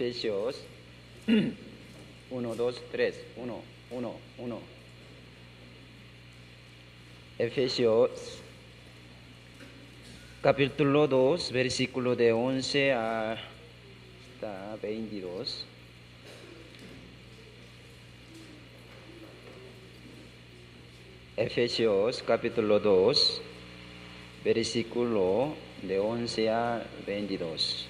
Efesios 1, 2, 3, 1, 1, 1. Efesios capítulo 2, versículo de 11 hasta 22. Efesios capítulo 2, versículo de 11 a 22.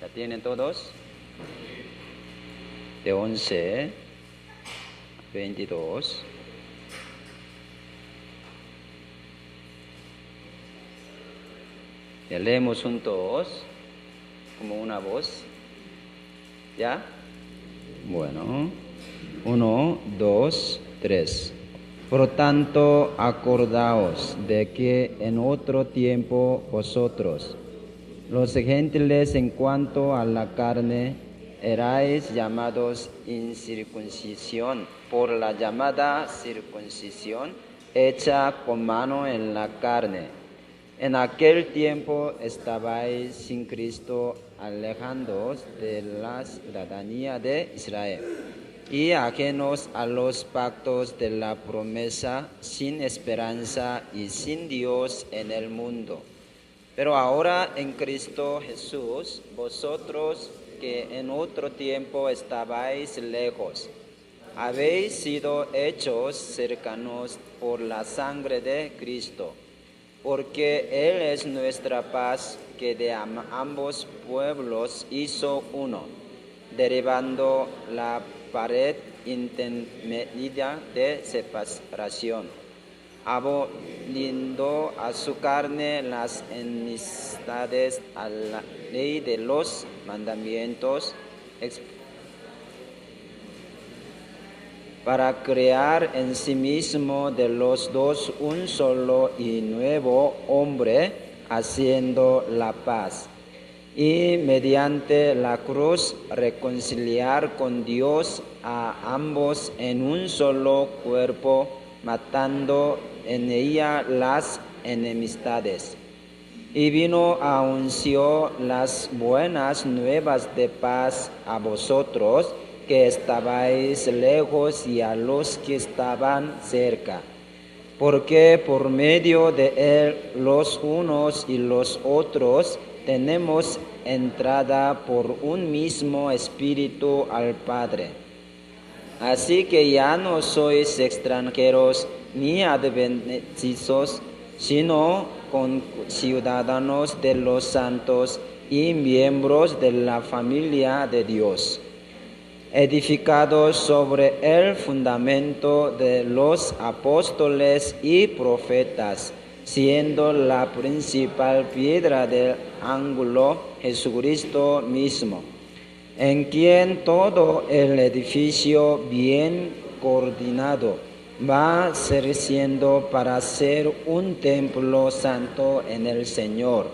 ¿Ya tienen todos? De 11 a 22. Ya leemos juntos como una voz. ¿Ya? Bueno. 1, 2, 3. Por tanto, acordaos de que en otro tiempo vosotros, los gentiles en cuanto a la carne, erais llamados incircuncisión por la llamada circuncisión hecha con mano en la carne. En aquel tiempo estabais sin Cristo, alejándoos de la ciudadanía de Israel y ajenos a los pactos de la promesa, sin esperanza y sin Dios en el mundo. Pero ahora en Cristo Jesús, vosotros que en otro tiempo estabais lejos, habéis sido hechos cercanos por la sangre de Cristo, porque Él es nuestra paz, que de ambos pueblos hizo uno, derribando la pared intermedia de separación, aboliendo a su carne las enemistades a la ley de los mandamientos, para crear en sí mismo de los dos un solo y nuevo hombre, haciendo la paz, y mediante la cruz reconciliar con Dios a ambos en un solo cuerpo, matando en ella las enemistades. Y vino a anunciar las buenas nuevas de paz a vosotros que estabais lejos y a los que estaban cerca, porque por medio de él los unos y los otros tenemos entrada por un mismo espíritu al Padre. Así que ya no sois extranjeros ni advenedizos, sino conciudadanos de los santos y miembros de la familia de Dios, edificados sobre el fundamento de los apóstoles y profetas, siendo la principal piedra del ángulo Jesucristo mismo, en quien todo el edificio bien coordinado va creciendo para ser un templo santo en el Señor,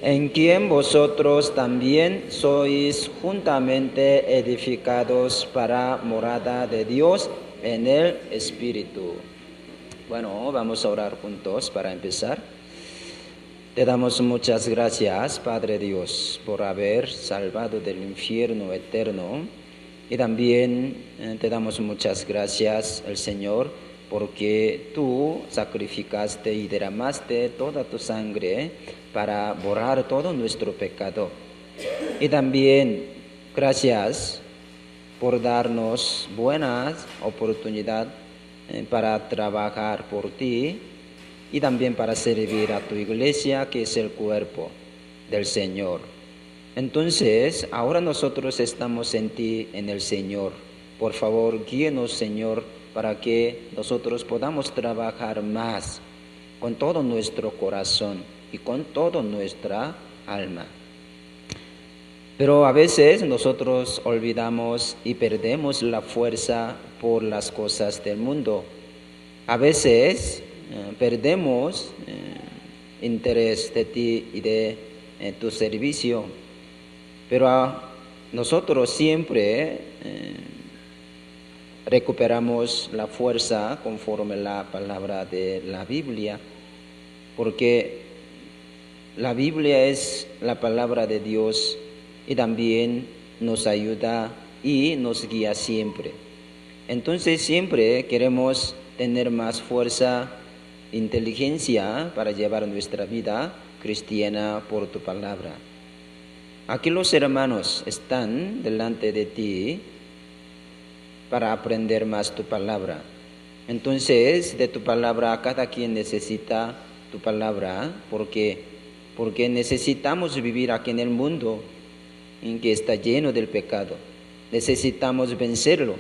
en quien vosotros también sois juntamente edificados para morada de Dios en el Espíritu. Bueno, vamos a orar juntos para empezar. Te damos muchas gracias, Padre Dios, por haber salvado del infierno eterno. Y también te damos muchas gracias al Señor, porque tú sacrificaste y derramaste toda tu sangre para borrar todo nuestro pecado. Y también gracias por darnos buenas oportunidades para trabajar por ti y también para servir a tu iglesia, que es el cuerpo del Señor. Entonces, ahora nosotros estamos en ti, en el Señor. Por favor, guíenos, Señor, para que nosotros podamos trabajar más con todo nuestro corazón y con toda nuestra alma. Pero a veces nosotros olvidamos y perdemos la fuerza por las cosas del mundo. A veces perdemos interés de ti y de tu servicio. Pero nosotros siempre recuperamos la fuerza conforme la palabra de la Biblia, porque la Biblia es la palabra de Dios y también nos ayuda y nos guía siempre. Entonces siempre queremos tener más fuerza, inteligencia para llevar nuestra vida cristiana por tu palabra. Aquí los hermanos están delante de ti para aprender más tu palabra. Entonces, de tu palabra, cada quien necesita tu palabra porque necesitamos vivir aquí en el mundo en que está lleno del pecado. Necesitamos vencerlo,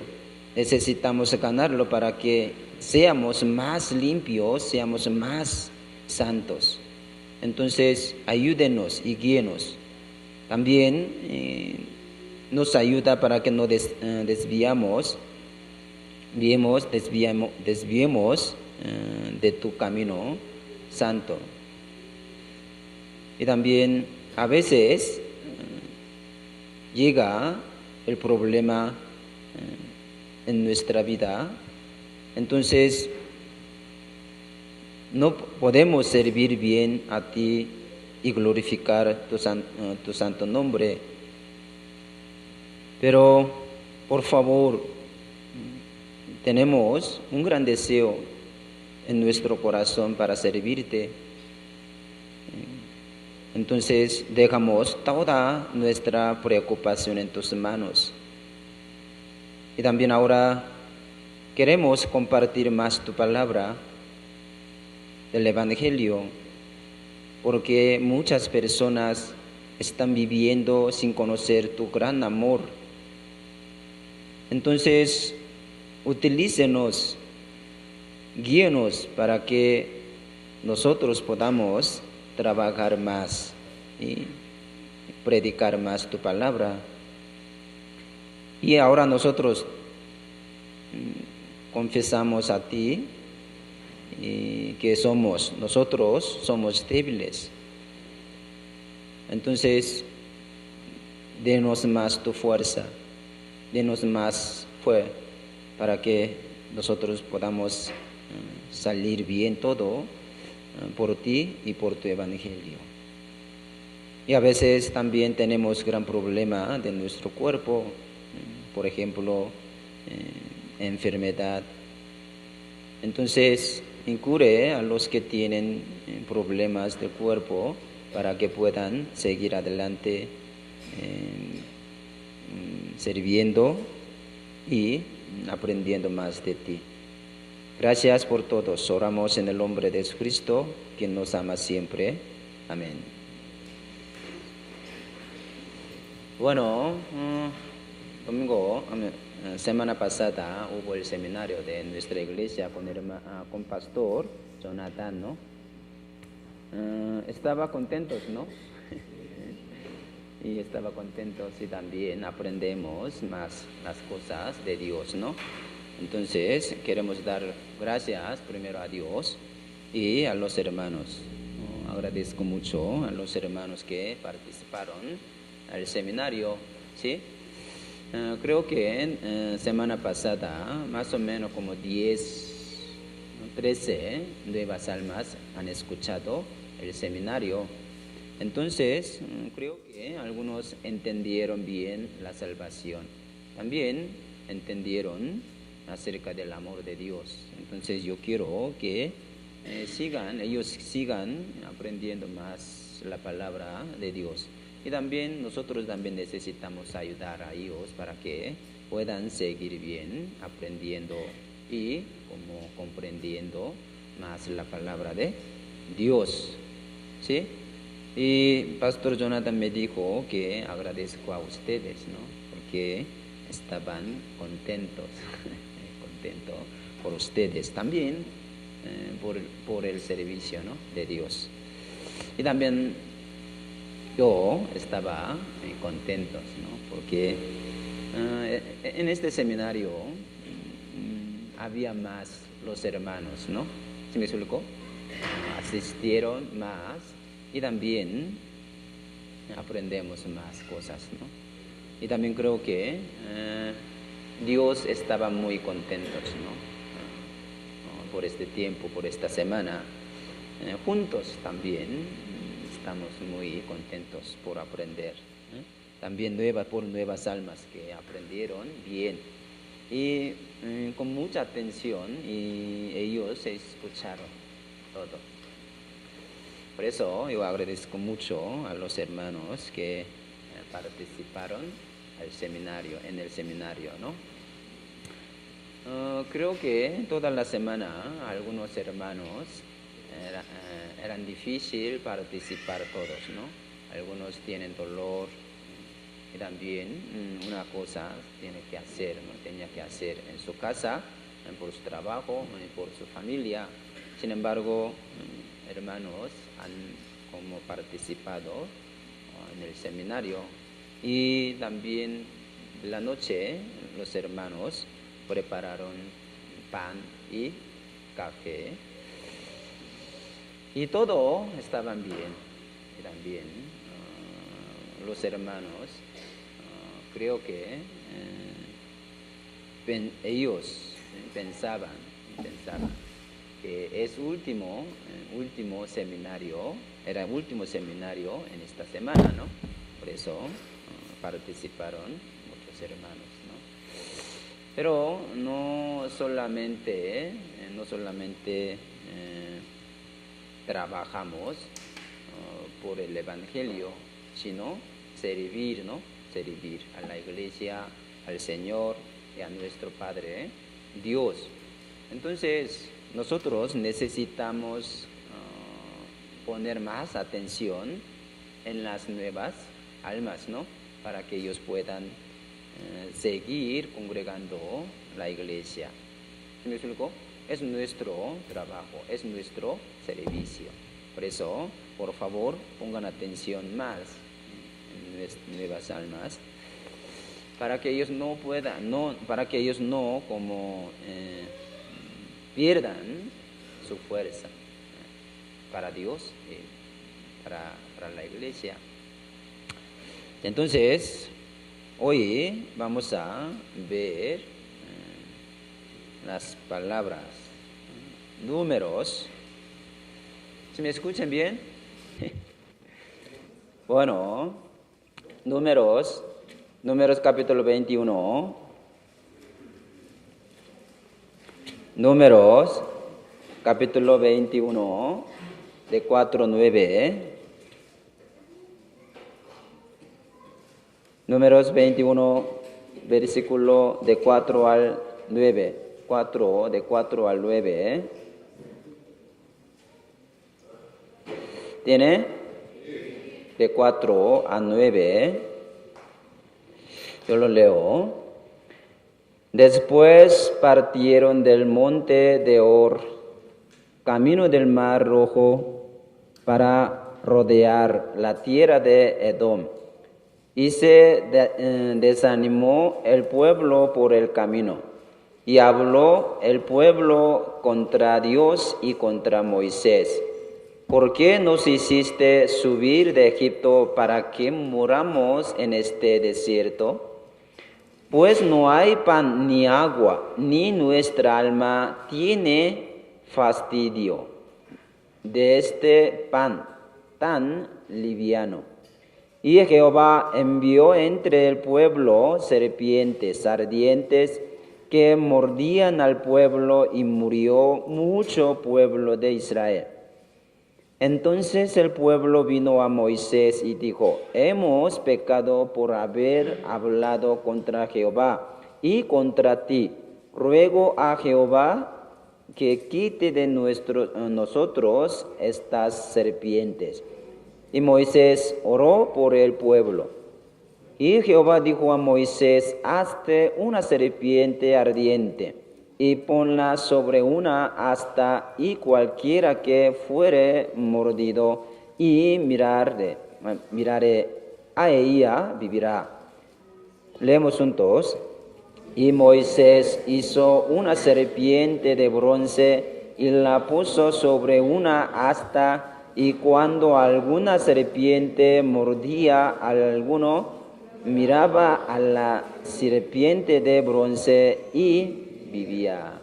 necesitamos ganarlo para que seamos más limpios, seamos más santos. Entonces, ayúdenos y guíenos. También nos ayuda para que no desviemos de tu camino santo. Y también a veces llega el problema en nuestra vida, entonces no podemos servir bien a ti y glorificar tu santo nombre. Pero, por favor, tenemos un gran deseo en nuestro corazón para servirte. Entonces, dejamos toda nuestra preocupación en tus manos. Y también ahora queremos compartir más tu palabra del Evangelio, porque muchas personas están viviendo sin conocer tu gran amor. Entonces, utilícenos, guíenos para que nosotros podamos trabajar más y predicar más tu palabra. Y ahora nosotros confesamos a ti que nosotros somos débiles. Entonces, denos más tu fuerza, denos más fuerza para que nosotros podamos salir bien todo por ti y por tu evangelio. Y a veces también tenemos gran problema de nuestro cuerpo, por ejemplo, enfermedad. Entonces, incluye a los que tienen problemas de cuerpo para que puedan seguir adelante sirviendo y aprendiendo más de ti. Gracias por todos. Oramos en el nombre de Jesucristo, quien nos ama siempre. Amén. Bueno, domingo, semana pasada hubo el seminario de nuestra iglesia con pastor Jonathan, ¿no? Estaba contentos, ¿no? Y estaba contentos y también aprendemos más las cosas de Dios, ¿no? Entonces queremos dar gracias primero a Dios y a los hermanos. Agradezco mucho a los hermanos que participaron al seminario, ¿sí? Creo que semana pasada más o menos como 13 nuevas almas han escuchado el seminario. Entonces, creo que algunos entendieron bien la salvación. También entendieron acerca del amor de Dios. Entonces, yo quiero que ellos sigan aprendiendo más la palabra de Dios. Y también nosotros también necesitamos ayudar a ellos para que puedan seguir bien aprendiendo y como comprendiendo más la palabra de Dios, ¿sí? Y Pastor Jonathan me dijo que agradezco a ustedes, ¿no? Porque estaban contentos por ustedes también, por el servicio, ¿no? de Dios. Y también yo estaba contento, ¿no? Porque en este seminario había más los hermanos, ¿no? ¿Sí me explicó? Asistieron más y también aprendemos más cosas, ¿no? Y también creo que Dios estaba muy contento, ¿no? Por este tiempo, por esta semana. Juntos también estamos muy contentos por aprender. También por nuevas almas que aprendieron bien y con mucha atención y ellos escucharon todo. Por eso yo agradezco mucho a los hermanos que participaron en el seminario, ¿no? Creo que toda la semana algunos hermanos eran difícil participar todos, ¿no? Algunos tienen dolor y también una cosa tenía que hacer en su casa, por su trabajo, por su familia. Sin embargo, hermanos han como participado en el seminario y también la noche los hermanos prepararon pan y café y todo estaban bien. Y también los hermanos creo que ellos pensaban que es último seminario, era el último seminario en esta semana, ¿no? Por eso participaron muchos hermanos, ¿no? Pero no solamente trabajamos por el Evangelio, sino servir, ¿no? Servir a la Iglesia, al Señor y a nuestro Padre, Dios. Entonces, nosotros necesitamos poner más atención en las nuevas almas, ¿no? Para que ellos puedan seguir congregando la iglesia. ¿Me explico? Es nuestro trabajo, es nuestro servicio. Por eso, por favor, pongan atención más en las nuevas almas, para que ellos no como pierdan su fuerza para Dios y para la iglesia. Entonces, hoy vamos a ver las palabras, números. ¿Se me escuchan bien? Bueno, números capítulo 21. Números, capítulo 21, de 4 a 9. Números 21, versículo de 4 al 9. De 4 al 9. ¿Tiene? De 4 a 9. Yo lo leo. Después partieron del monte de Or, camino del Mar Rojo, para rodear la tierra de Edom. Y se desanimó el pueblo por el camino. Y habló el pueblo contra Dios y contra Moisés. ¿Por qué nos hiciste subir de Egipto para que muramos en este desierto? Pues no hay pan ni agua, ni nuestra alma tiene fastidio de este pan tan liviano. Y Jehová envió entre el pueblo serpientes ardientes que mordían al pueblo y murió mucho pueblo de Israel. Entonces el pueblo vino a Moisés y dijo: hemos pecado por haber hablado contra Jehová y contra ti. Ruego a Jehová que quite de nosotros estas serpientes. Y Moisés oró por el pueblo. Y Jehová dijo a Moisés: hazte una serpiente ardiente y ponla sobre una asta, y cualquiera que fuere mordido y mirare a ella vivirá. Leemos juntos. Y Moisés hizo una serpiente de bronce y la puso sobre una asta, y cuando alguna serpiente mordía a alguno, miraba a la serpiente de bronce y vivía.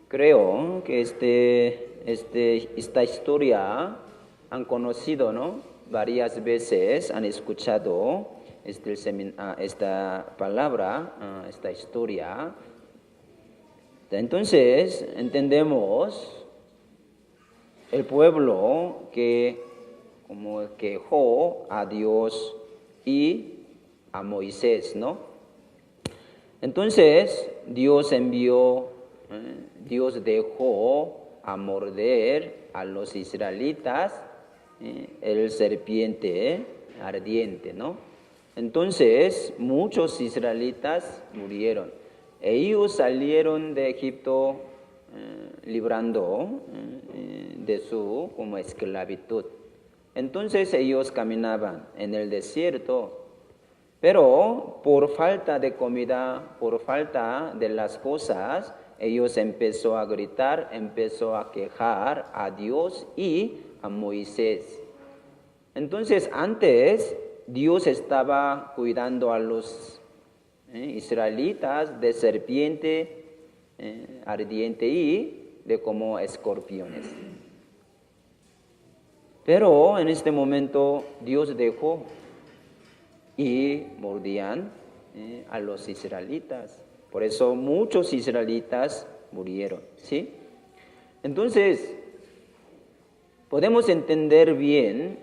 Creo que esta historia han conocido, ¿no? Varias veces han escuchado esta palabra, esta historia. Entonces, entendemos el pueblo que como quejó a Dios y a Moisés, ¿no? Entonces, Dios dejó a morder a los israelitas el serpiente ardiente, ¿no? Entonces, muchos israelitas murieron. Ellos salieron de Egipto librando de su como esclavitud. Entonces ellos caminaban en el desierto, pero por falta de comida, por falta de las cosas, ellos empezó a gritar, empezó a quejar a Dios y a Moisés. Entonces antes Dios estaba cuidando a los israelitas de serpiente ardiente y de como escorpiones. Pero en este momento Dios dejó y mordían a los israelitas. Por eso muchos israelitas murieron, ¿sí? Entonces, podemos entender bien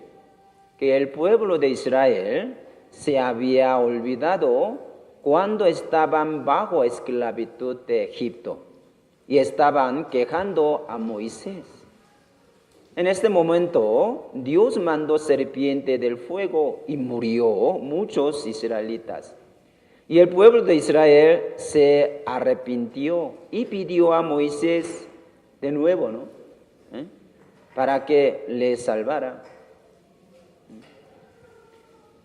que el pueblo de Israel se había olvidado cuando estaban bajo esclavitud de Egipto y estaban quejando a Moisés. En este momento, Dios mandó serpiente del fuego y murió muchos israelitas. Y el pueblo de Israel se arrepintió y pidió a Moisés de nuevo, ¿no? Para que les salvara.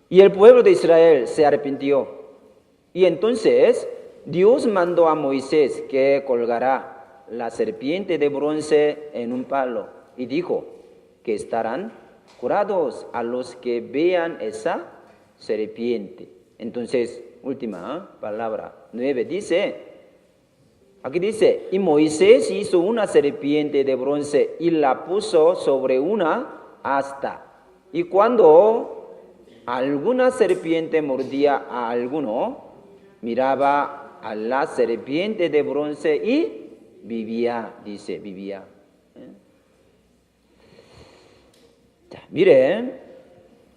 Y el pueblo de Israel se arrepintió. Y entonces Dios mandó a Moisés que colgará la serpiente de bronce en un palo. Y dijo que estarán curados a los que vean esa serpiente. Entonces, última palabra, 9, aquí dice, y Moisés hizo una serpiente de bronce y la puso sobre una asta. Y cuando alguna serpiente mordía a alguno, miraba a la serpiente de bronce y vivía, vivía. Miren,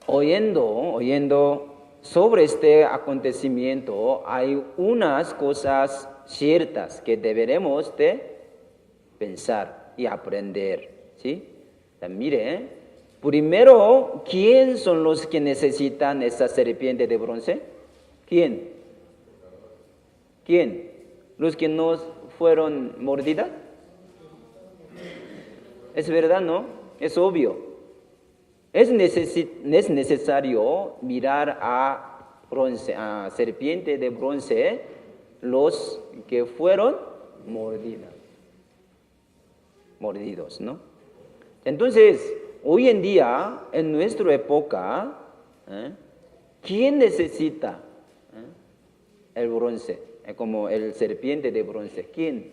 oyendo sobre este acontecimiento, hay unas cosas ciertas que deberemos de pensar y aprender, ¿sí? Miren, primero, ¿quién son los que necesitan esa serpiente de bronce? ¿Quién? ¿Los que no fueron mordidas? Es verdad, ¿no? Es obvio. Es necesario mirar a serpiente de bronce, los que fueron mordidos, ¿no? Entonces, hoy en día, en nuestra época, ¿quién necesita el bronce? Como el serpiente de bronce. ¿Quién?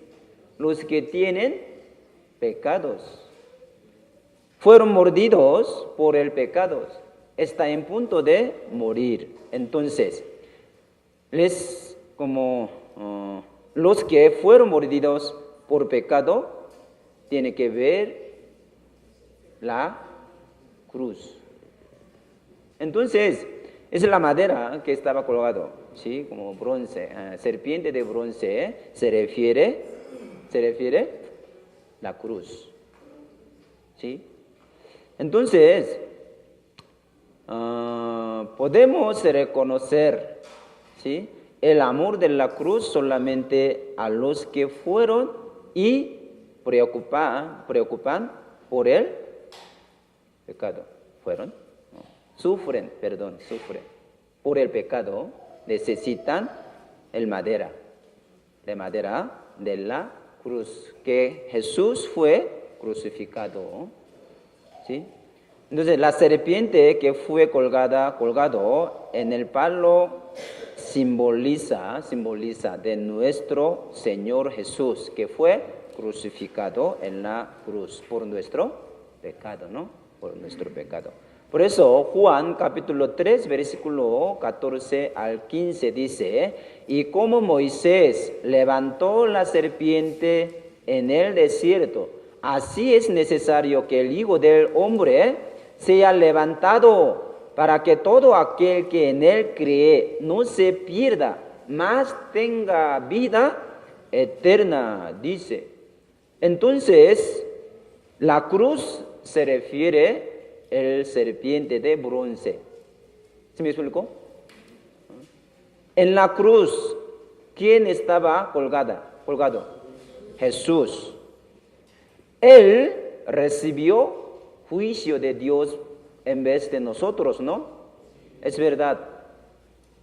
Los que tienen pecados. Fueron mordidos por el pecado. Está en punto de morir. Entonces, los que fueron mordidos por pecado, tienen que ver la cruz. Entonces, es la madera que estaba colgado, ¿sí? Como bronce, serpiente de bronce, se refiere la cruz, ¿sí? Entonces, podemos reconocer, ¿sí?, el amor de la cruz solamente a los que fueron y preocupan por el pecado. Sufren por el pecado, necesitan la madera de la cruz, que Jesús fue crucificado, ¿sí? Entonces, la serpiente que fue colgado en el palo simboliza de nuestro Señor Jesús, que fue crucificado en la cruz por nuestro pecado, ¿no? por nuestro pecado. Por eso Juan capítulo 3 versículo 14 al 15 dice, y como Moisés levantó la serpiente en el desierto, así es necesario que el Hijo del Hombre sea levantado, para que todo aquel que en él cree no se pierda, mas tenga vida eterna, dice. Entonces, la cruz se refiere al serpiente de bronce. ¿Se me explicó? En la cruz, ¿quién estaba colgado? Jesús. Él recibió juicio de Dios en vez de nosotros, ¿no? Es verdad.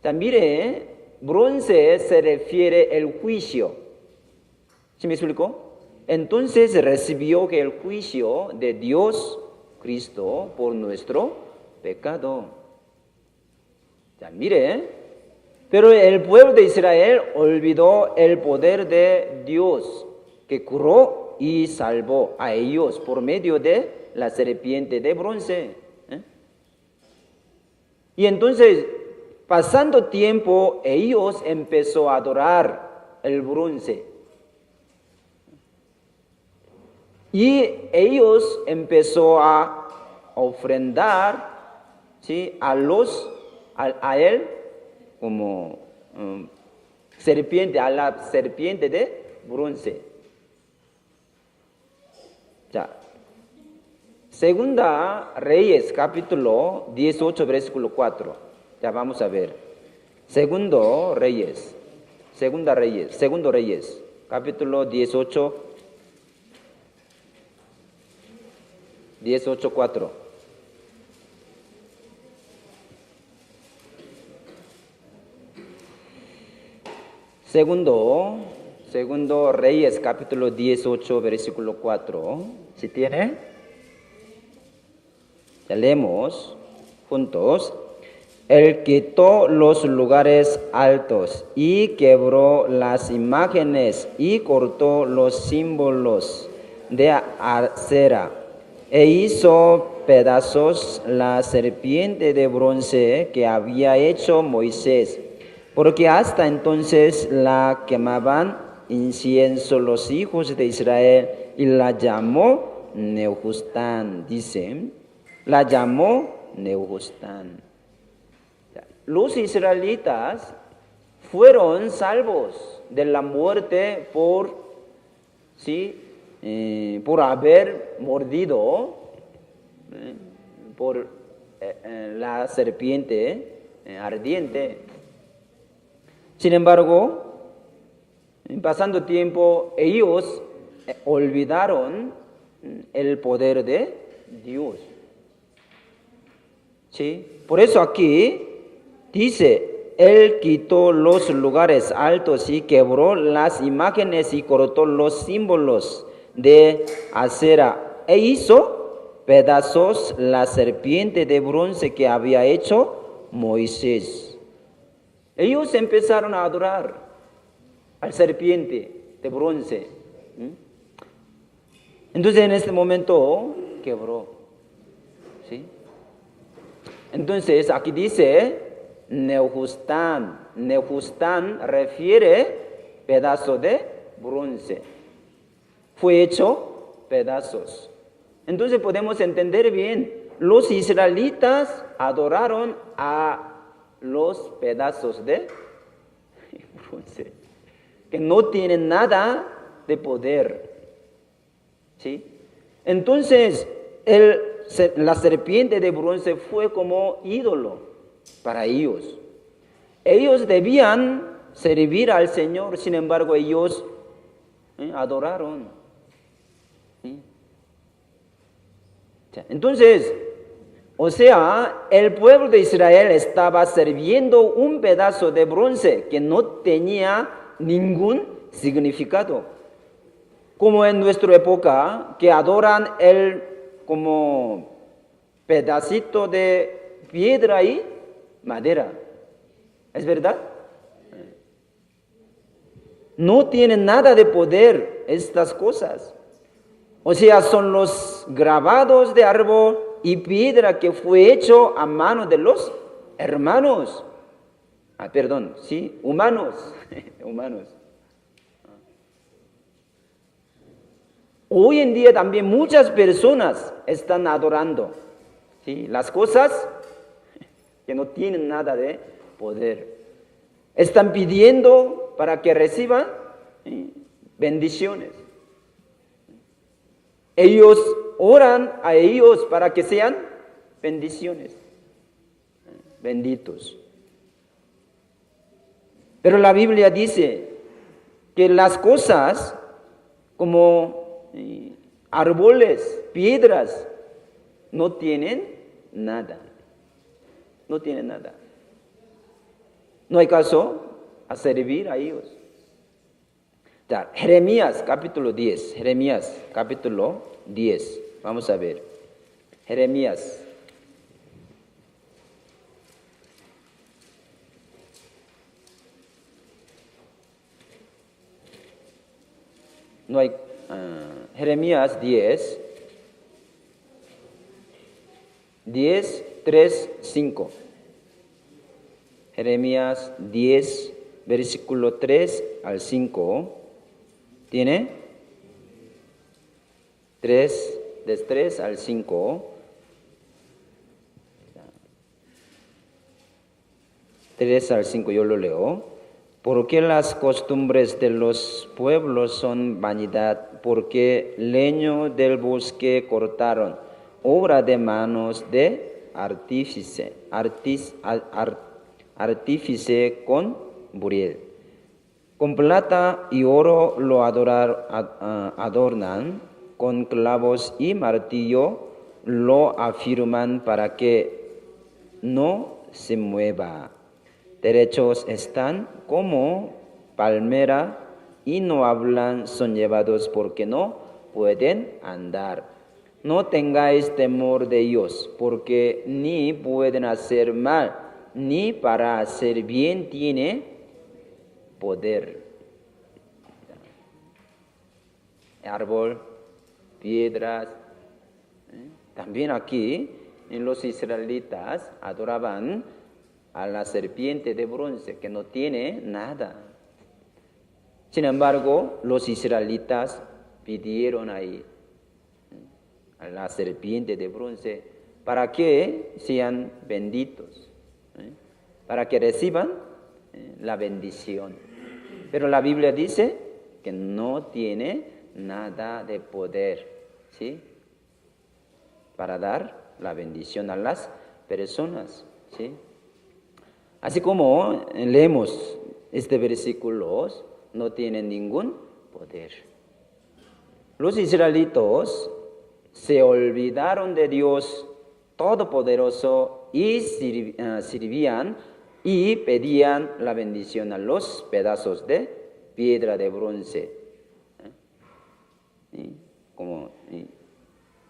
También bronce se refiere al juicio. ¿Sí me explicó? Entonces recibió el juicio de Dios, Cristo, por nuestro pecado. Ya, mire, pero el pueblo de Israel olvidó el poder de Dios, que curó y salvó a ellos por medio de la serpiente de bronce. Y entonces, pasando tiempo, ellos empezó a adorar el bronce. Y ellos empezó a ofrendar, ¿sí?, a él como serpiente, a la serpiente de bronce. Ya. Segunda Reyes, capítulo 18, versículo 4. Ya vamos a ver. Segundo Reyes, capítulo 18, 4. Segundo Reyes, capítulo 18, versículo 4. ¿Sí tiene? Ya leemos juntos. Él quitó los lugares altos y quebró las imágenes y cortó los símbolos de Acera e hizo pedazos la serpiente de bronce que había hecho Moisés, porque hasta entonces la quemaban incienso los hijos de Israel y la llamó Nehushtan, dice. La llamó Nehushtan. Los israelitas fueron salvos de la muerte por haber mordido por la serpiente ardiente. Sin embargo, pasando tiempo, ellos olvidaron el poder de Dios. ¿Sí? Por eso aquí dice, Él quitó los lugares altos y quebró las imágenes y cortó los símbolos de Acera e hizo pedazos la serpiente de bronce que había hecho Moisés. Ellos empezaron a adorar al serpiente de bronce. Entonces en este momento quebró. ¿Sí? Entonces aquí dice Nehushtan. Nehushtan refiere pedazo de bronce. Fue hecho pedazos. Entonces podemos entender bien. Los israelitas adoraron a los pedazos de bronce, que no tienen nada de poder. ¿Sí? Entonces la serpiente de bronce fue como ídolo para ellos. Ellos debían servir al Señor, sin embargo ellos adoraron. ¿Sí? Entonces, el pueblo de Israel estaba sirviendo un pedazo de bronce que no tenía ningún significado. Como en nuestra época, que adoran como pedacito de piedra y madera. ¿Es verdad? No tienen nada de poder estas cosas. Son los grabados de árbol y piedra que fue hecho a mano de los hermanos. Humanos. Humanos. Hoy en día también muchas personas están adorando, ¿sí?, las cosas que no tienen nada de poder. Están pidiendo para que reciban, ¿sí?, bendiciones. Ellos oran a ellos para que sean bendiciones, benditos. Pero la Biblia dice que las cosas como árboles, piedras, no tienen nada. No tienen nada. No hay caso a servir a ellos. Jeremías capítulo 10. Jeremías capítulo 10. Vamos a ver. Jeremías. No hay. Jeremías 10. 10, 3, 5. Jeremías 10, versículo 3 al 5. ¿Tiene? 3, de 3 al 5. 3 al 5 yo lo leo. Porque las costumbres de los pueblos son vanidad, porque leño del bosque cortaron, obra de manos de artífice con buril. Con plata y oro lo adornan, con clavos y martillo lo afirman para que no se mueva. Derechos están como palmera y no hablan, son llevados porque no pueden andar. No tengáis temor de ellos, porque ni pueden hacer mal, ni para hacer bien tiene poder. Árbol, piedras. También aquí en los israelitas adoraban a la serpiente de bronce que no tiene nada. Sin embargo, los israelitas pidieron ahí a la serpiente de bronce para que sean benditos, para que reciban la bendición. Pero la Biblia dice que no tiene nada de poder, ¿sí?, para dar la bendición a las personas, ¿sí? Así como leemos este versículo, no tienen ningún poder. Los israelitas se olvidaron de Dios Todopoderoso y sirvían y pedían la bendición a los pedazos de piedra de bronce, como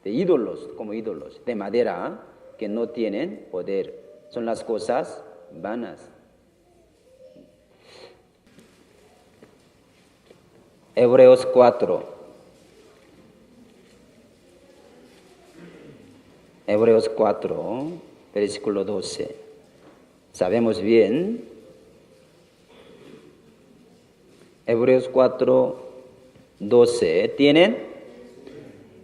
de ídolos, como ídolos de madera que no tienen poder. Son las cosas vanas. Hebreos 4. Hebreos 4, versículo 12. Sabemos bien. Hebreos 4, 12. ¿Tienen?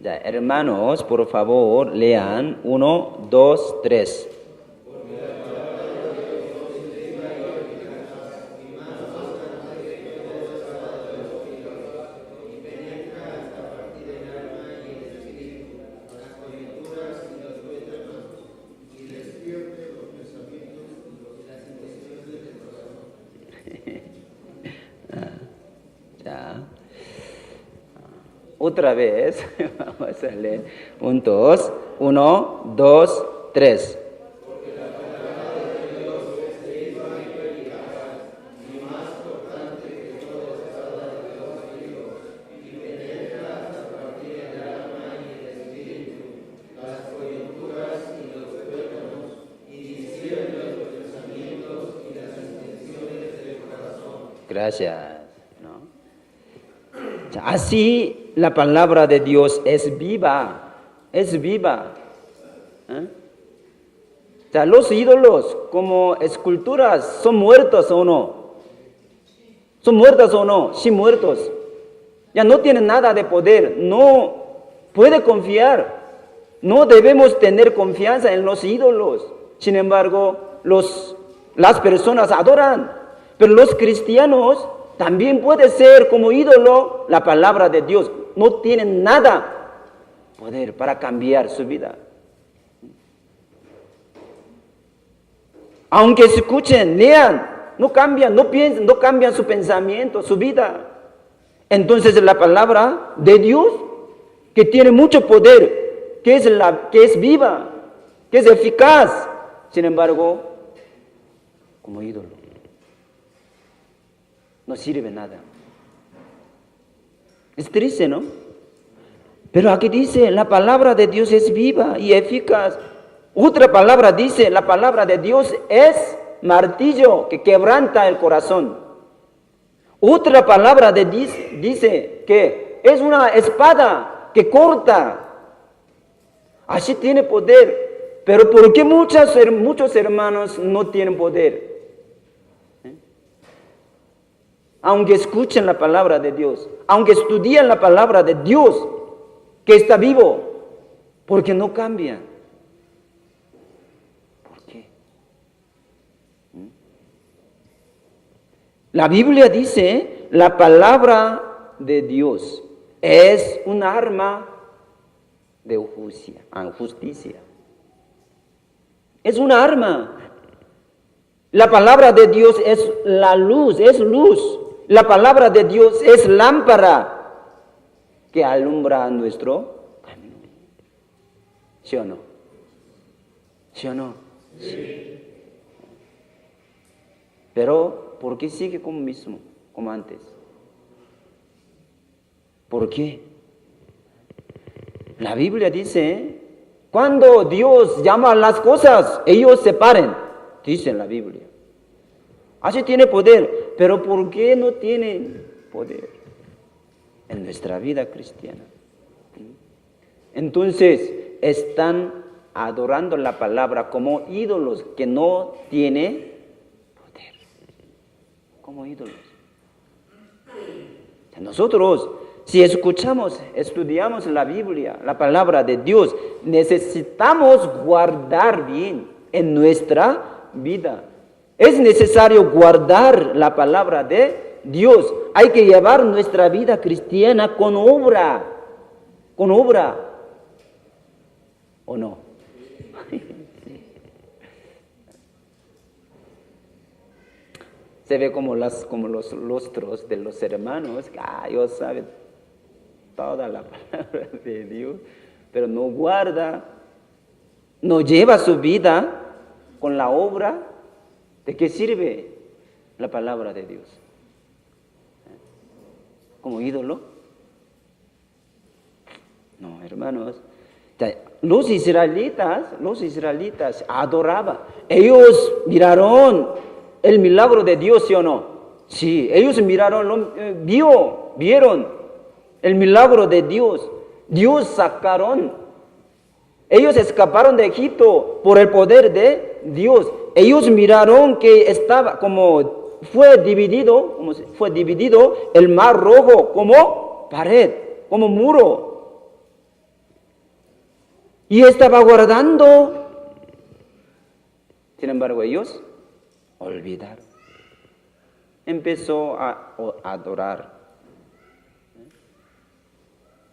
Ya, hermanos, por favor, lean 1, 2, 3. Otra vez, vamos a leer juntos. 1, 2, 3. Gracias. Así la palabra de Dios es viva, es viva. ¿Eh? O sea, los ídolos como esculturas, ¿son muertos o no? ¿Son muertos o no? Sí, muertos. Ya no tienen nada de poder, no puede confiar. No debemos tener confianza en los ídolos. Sin embargo, las personas adoran. Pero los cristianos también puede ser como ídolo la palabra de Dios. No tienen nada poder para cambiar su vida. Aunque escuchen, lean, no cambian, no piensan, no cambian su pensamiento, su vida. Entonces la palabra de Dios, que tiene mucho poder, que es viva, que es eficaz, sin embargo, como ídolo, no sirve nada. Es triste, ¿no? Pero aquí dice, la palabra de Dios es viva y eficaz. Otra palabra dice, la palabra de Dios es martillo que quebranta el corazón. Otra palabra dice que es una espada que corta. Así tiene poder. Pero ¿por qué muchos hermanos no tienen poder? Aunque escuchen la palabra de Dios, aunque estudien la palabra de Dios, que está vivo, porque no cambian. La Biblia dice, la palabra de Dios es un arma de justicia. Es una arma. La palabra de Dios es la luz, es luz. La palabra de Dios es lámpara que alumbra nuestro camino. ¿Sí o no? ¿Sí o no? Sí. Pero, ¿por qué sigue como mismo, como antes? ¿Por qué? La Biblia dice, cuando Dios llama a las cosas, ellos se paren, dice la Biblia. Así tiene poder, pero ¿por qué no tienen poder en nuestra vida cristiana? Entonces, están adorando la palabra como ídolos que no tienen como ídolos. Nosotros, si estudiamos la Biblia, la palabra de Dios, necesitamos guardar bien en nuestra vida. Es necesario guardar la palabra de Dios. Hay que llevar nuestra vida cristiana con obra. Con obra. ¿O no? Se ve como los lustros de los hermanos, ellos saben toda la palabra de Dios, pero no guarda, no lleva su vida con la obra. ¿De qué sirve la palabra de Dios? ¿Como ídolo? No, hermanos. Los israelitas adoraban. Ellos miraron el milagro de Dios, ¿sí o no? Sí, ellos vieron el milagro de Dios. Ellos escaparon de Egipto por el poder de Dios. Ellos miraron que fue dividido el mar rojo como pared, como muro. Y estaba guardando. Sin embargo, ellos olvidaron. Empezó a adorar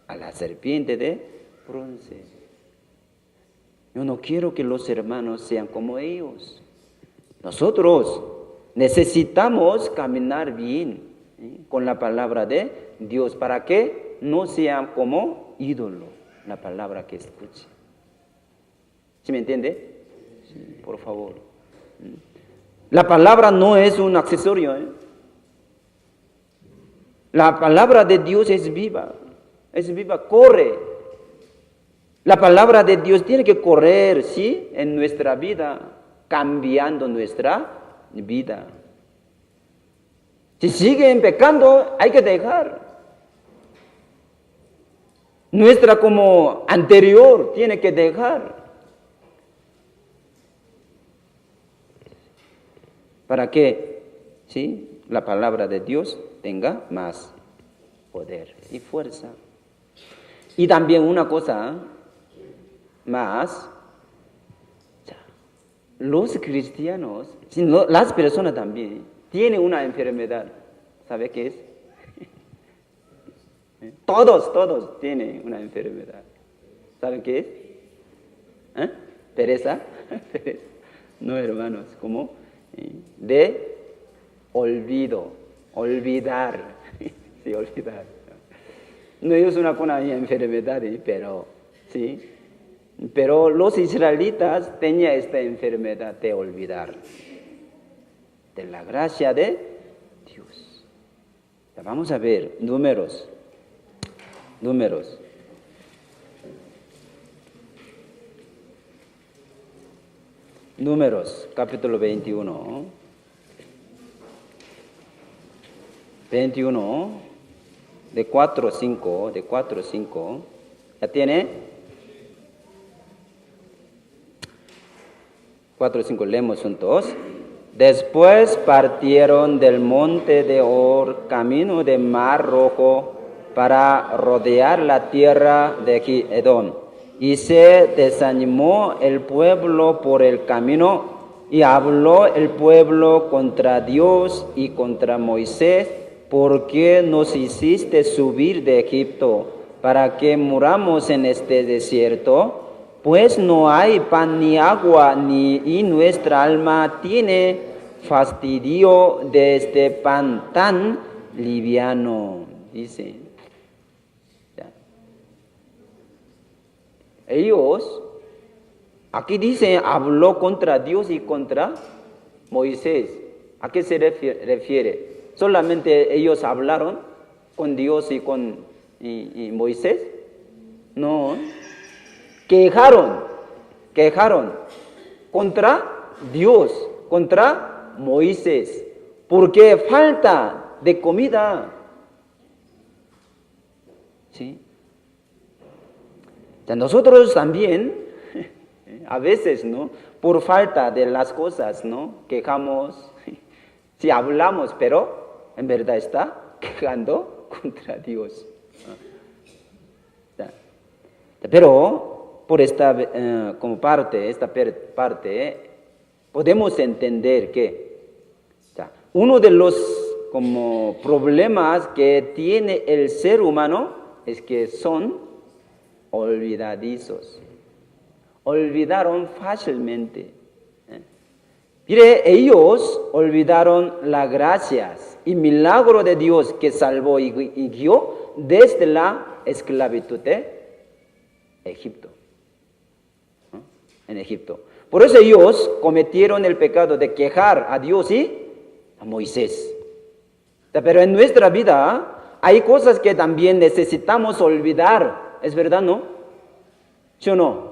a la serpiente de bronce. Yo no quiero que los hermanos sean como ellos. Nosotros necesitamos caminar bien con la palabra de Dios para que no sean como ídolo la palabra que escuche. ¿Sí me entiende? Sí, por favor. La palabra no es un accesorio. La palabra de Dios es viva, corre. La palabra de Dios tiene que correr, ¿sí? En nuestra vida, cambiando nuestra vida. Si siguen pecando, hay que dejar. Nuestra como anterior tiene que dejar. para que, ¿sí?, la palabra de Dios tenga más poder y fuerza. Y también una cosa más, los cristianos, las personas también, tienen una enfermedad. ¿Sabe qué es? Todos tienen una enfermedad. ¿Saben qué es? ¿Pereza? No, hermanos, ¿cómo? De olvido, olvidar. Sí, olvidar. No es una enfermedad, pero sí. Pero los israelitas tenían esta enfermedad de olvidar de la gracia de Dios. Vamos a ver números. Números, capítulo 21. 21, de 4 a 5, ¿Ya tiene? 4 y 5, leemos juntos. Después partieron del monte de Or, camino de Mar Rojo, para rodear la tierra de Edom. Y se desanimó el pueblo por el camino, y habló el pueblo contra Dios y contra Moisés: ¿por qué nos hiciste subir de Egipto para que muramos en este desierto? Pues no hay pan ni agua, y nuestra alma tiene fastidio de este pan tan liviano. Dice. Ellos, aquí dice, habló contra Dios y contra Moisés. ¿A qué se refiere? ¿Solamente ellos hablaron con Dios y con Moisés? No. Quejaron contra Dios, contra Moisés, porque falta de comida. ¿Sí? Nosotros también, a veces, ¿no?, por falta de las cosas, ¿no?, quejamos, sí hablamos, pero en verdad está quejando contra Dios. Pero por esta parte, podemos entender que uno de los problemas que tiene el ser humano es que son olvidadizos. Olvidaron fácilmente. Mire, ellos olvidaron las gracias y milagro de Dios que salvó y guió desde la esclavitud de Egipto. En Egipto. Por eso ellos cometieron el pecado de quejar a Dios y a Moisés. Pero en nuestra vida hay cosas que también necesitamos olvidar. ¿Es verdad, no? ¿Sí o no?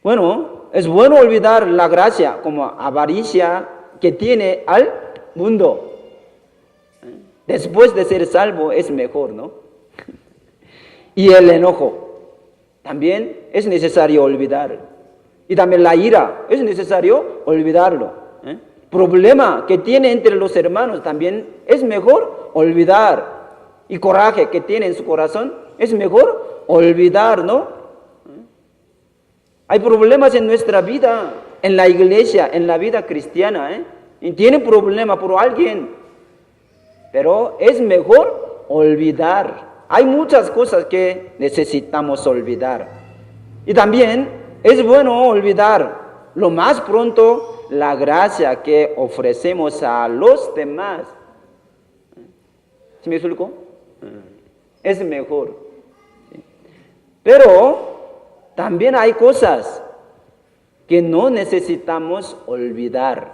Bueno, es bueno olvidar la gracia como avaricia que tiene al mundo. Después de ser salvo es mejor, ¿no? Y el enojo también es necesario olvidar. Y también la ira es necesario olvidarlo. Problema que tiene entre los hermanos también es mejor olvidar. Y coraje que tiene en su corazón es mejor olvidar, ¿no? Hay problemas en nuestra vida, en la iglesia, en la vida cristiana, y tiene problema por alguien, pero es mejor olvidar. Hay muchas cosas que necesitamos olvidar. Y también es bueno olvidar lo más pronto la gracia que ofrecemos a los demás. ¿Sí me explico? Es mejor. Pero también hay cosas que no necesitamos olvidar.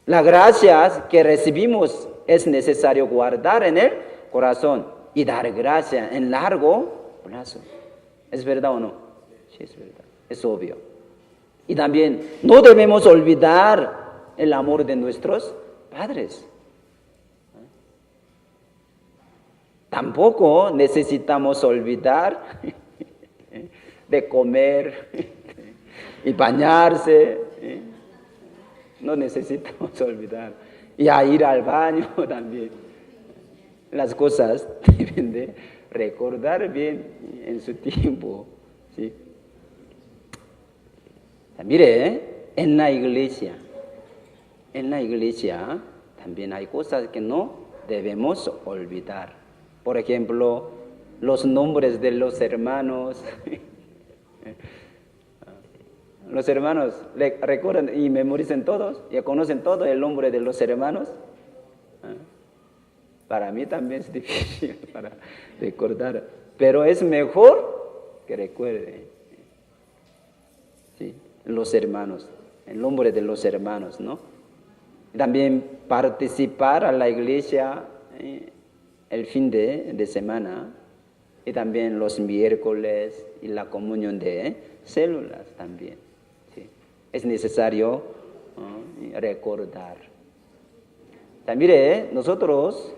Las gracias que recibimos es necesario guardar en el corazón y dar gracias en largo plazo. ¿Es verdad o no? Sí, es verdad. Es obvio. Y también no debemos olvidar el amor de nuestros padres. Tampoco necesitamos olvidar de comer y bañarse. No necesitamos olvidar. Y a ir al baño también. Las cosas deben de recordar bien en su tiempo. ¿Sí? Mire, en la iglesia también hay cosas que no debemos olvidar. Por ejemplo, los nombres de los hermanos. Los hermanos recuerdan y memorizan todos, ya conocen todo el nombre de los hermanos. Para mí también es difícil para recordar, pero es mejor que recuerde. ¿Sí? Los hermanos, el nombre de los hermanos, ¿no? También participar a la iglesia el fin de semana y también los miércoles y la comunión de células también. ¿Sí? Es necesario recordar. También nosotros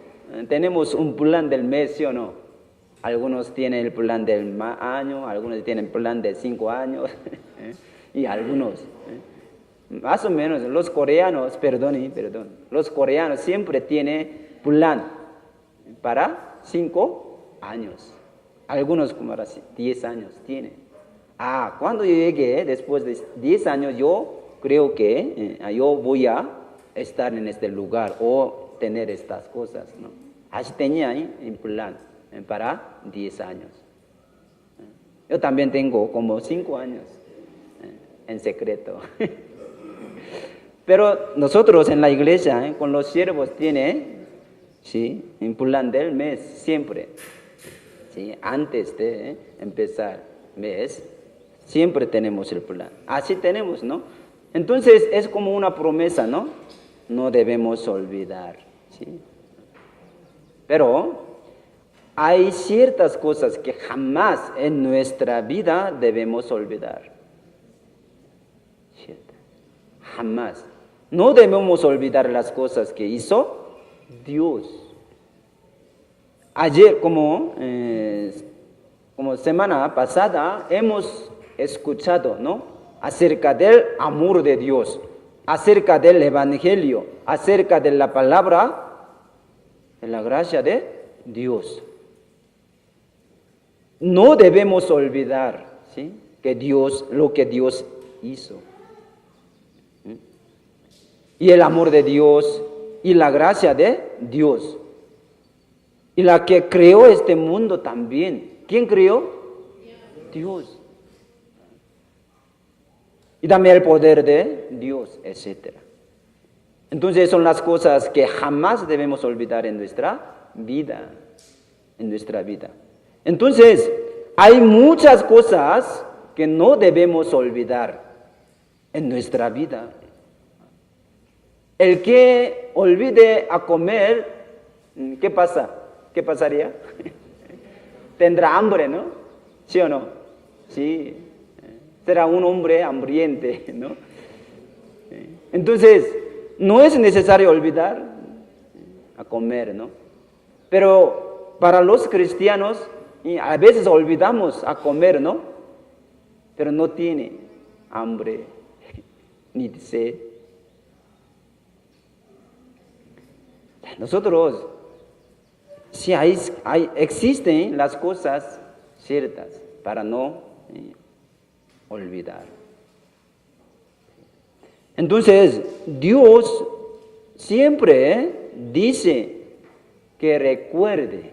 tenemos un plan del mes, ¿sí o no? Algunos tienen el plan del año, algunos tienen el plan de 5 años y algunos. Más o menos, los coreanos los coreanos siempre tienen plan para 5 años. Algunos como ahora 10 años tienen. Cuando yo llegue, después de 10 años, yo creo que yo voy a estar en este lugar o tener estas cosas, ¿no? Así tenía en plan para 10 años. Yo también tengo como 5 años en secreto. Pero nosotros en la iglesia, con los siervos, tiene, ¿sí?, un plan del mes siempre. ¿Sí? Antes de empezar mes, siempre tenemos el plan. Así tenemos, ¿no? Entonces es como una promesa, ¿no? No debemos olvidar, ¿sí? Pero hay ciertas cosas que jamás en nuestra vida debemos olvidar. ¿Cierto? Jamás. No debemos olvidar las cosas que hizo Dios. Ayer, como semana pasada, hemos escuchado, ¿no?, acerca del amor de Dios, acerca del Evangelio, acerca de la palabra, de la gracia de Dios. No debemos olvidar, ¿sí?, lo que Dios hizo. Y el amor de Dios y la gracia de Dios. Y la que creó este mundo también. ¿Quién creó? Dios. Y también el poder de Dios, etc. Entonces son las cosas que jamás debemos olvidar en nuestra vida. Entonces, hay muchas cosas que no debemos olvidar en nuestra vida. El que olvide a comer, ¿qué pasa? ¿Qué pasaría? Tendrá hambre, ¿no? ¿Sí o no? Sí. Será un hombre hambriente, ¿no? Entonces, no es necesario olvidar a comer, ¿no? Pero para los cristianos, a veces olvidamos a comer, ¿no? Pero no tiene hambre ni sed. Nosotros, si existen las cosas ciertas para no olvidar. Entonces, Dios siempre dice que recuerde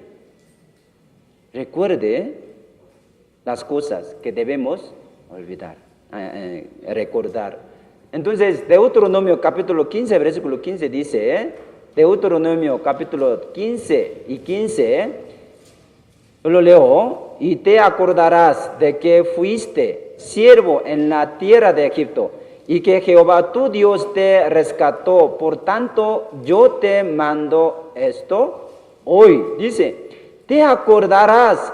las cosas que debemos recordar. Entonces, Deuteronomio capítulo 15, versículo 15 dice, Deuteronomio capítulo 15 y 15, yo lo leo, y te acordarás de que fuiste siervo en la tierra de Egipto, y que Jehová tu Dios te rescató. Por tanto, yo te mando esto hoy. Dice, te acordarás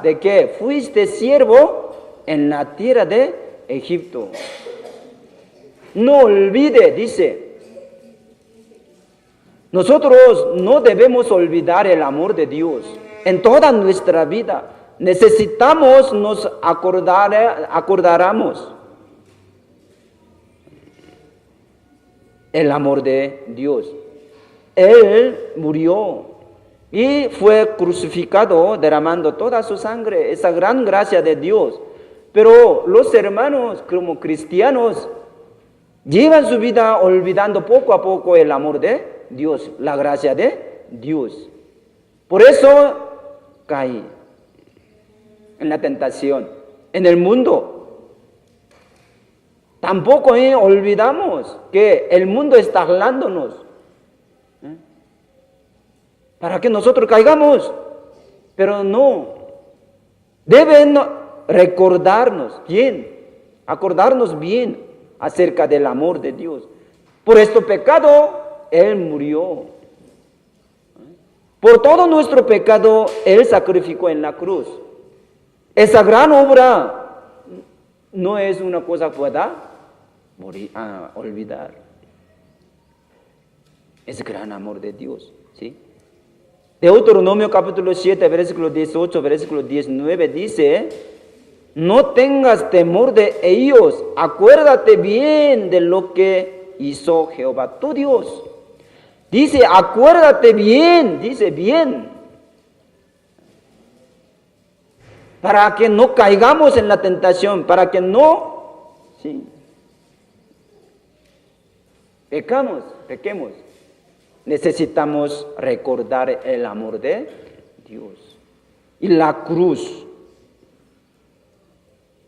de que fuiste siervo en la tierra de Egipto. No olvide, dice. Nosotros no debemos olvidar el amor de Dios en toda nuestra vida. Necesitamos nos acordáramos. el amor de Dios. Él murió y fue crucificado derramando toda su sangre, esa gran gracia de Dios. Pero los hermanos como cristianos llevan su vida olvidando poco a poco el amor de Dios, la gracia de Dios. Por eso caí en la tentación, en el mundo. Tampoco olvidamos que el mundo está jalándonos para que nosotros caigamos, pero no. Deben recordarnos bien, acordarnos bien acerca del amor de Dios. Por este pecado, Él murió. Por todo nuestro pecado, Él sacrificó en la cruz. Esa gran obra no es una cosa que pueda olvidar. Es gran amor de Dios, ¿sí? Deuteronomio capítulo 7, versículo 18, versículo 19 dice: no tengas temor de ellos, acuérdate bien de lo que hizo Jehová tu Dios. Dice, acuérdate bien, dice bien, para que no caigamos en la tentación, para que no, sí, pequemos. Necesitamos recordar el amor de Dios y la cruz.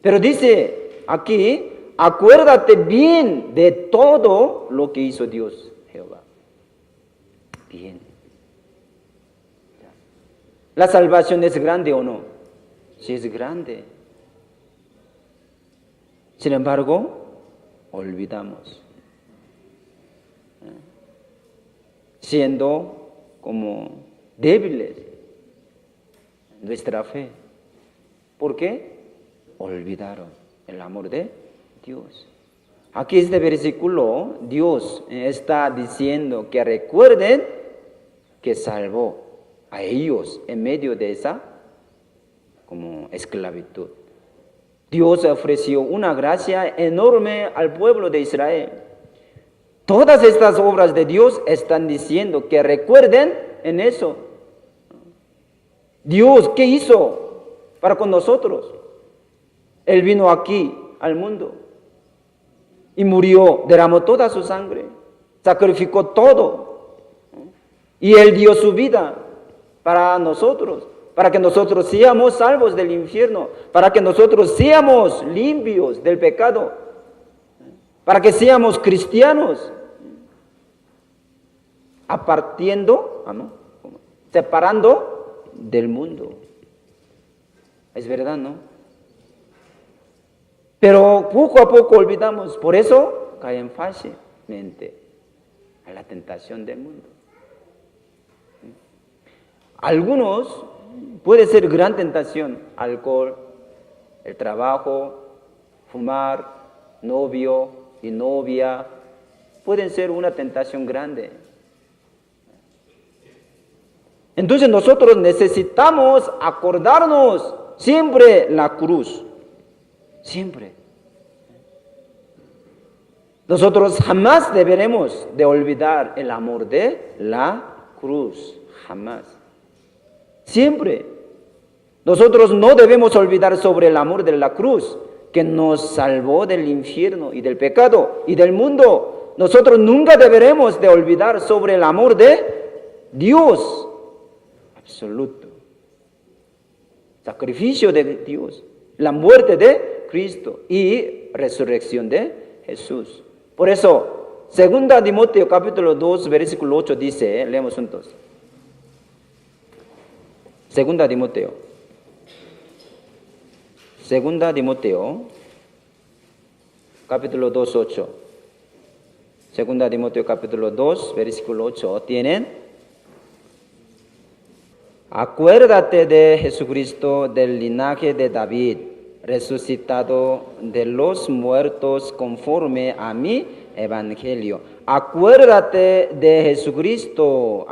Pero dice aquí, acuérdate bien de todo lo que hizo Dios, Jehová. Bien. ¿La salvación es grande o no? Sí, es grande. Sin embargo, olvidamos. Siendo como débiles nuestra fe. ¿Por qué? Olvidaron el amor de Dios. Aquí este versículo, Dios está diciendo que recuerden que salvó a ellos en medio de esa como esclavitud. Dios ofreció una gracia enorme al pueblo de Israel. Todas estas obras de Dios están diciendo que recuerden en eso. Dios, ¿qué hizo para con nosotros? Él vino aquí al mundo y murió, derramó toda su sangre, sacrificó todo. Y Él dio su vida para nosotros, para que nosotros seamos salvos del infierno, para que nosotros seamos limpios del pecado, para que seamos cristianos, separando del mundo. Es verdad, ¿no? Pero poco a poco olvidamos, por eso caen fácilmente a la tentación del mundo. Algunos puede ser gran tentación: alcohol, el trabajo, fumar, novio y novia, pueden ser una tentación grande. Entonces nosotros necesitamos acordarnos siempre la cruz, siempre. Nosotros jamás deberemos de olvidar el amor de la cruz, jamás. Siempre. Nosotros no debemos olvidar sobre el amor de la cruz, que nos salvó del infierno y del pecado y del mundo. Nosotros nunca deberemos de olvidar sobre el amor de Dios absoluto. Sacrificio de Dios, la muerte de Cristo y resurrección de Jesús. Por eso, 2 Timoteo capítulo 2, versículo 8 dice, leemos juntos. 2 Timoteo. 2 Timoteo capítulo 2, 8. 2 Timoteo capítulo 2, versículo 8. ¿Tienen? Acuérdate de Jesucristo, del linaje de David, resucitado de los muertos conforme a mi evangelio. Acuérdate de Jesucristo,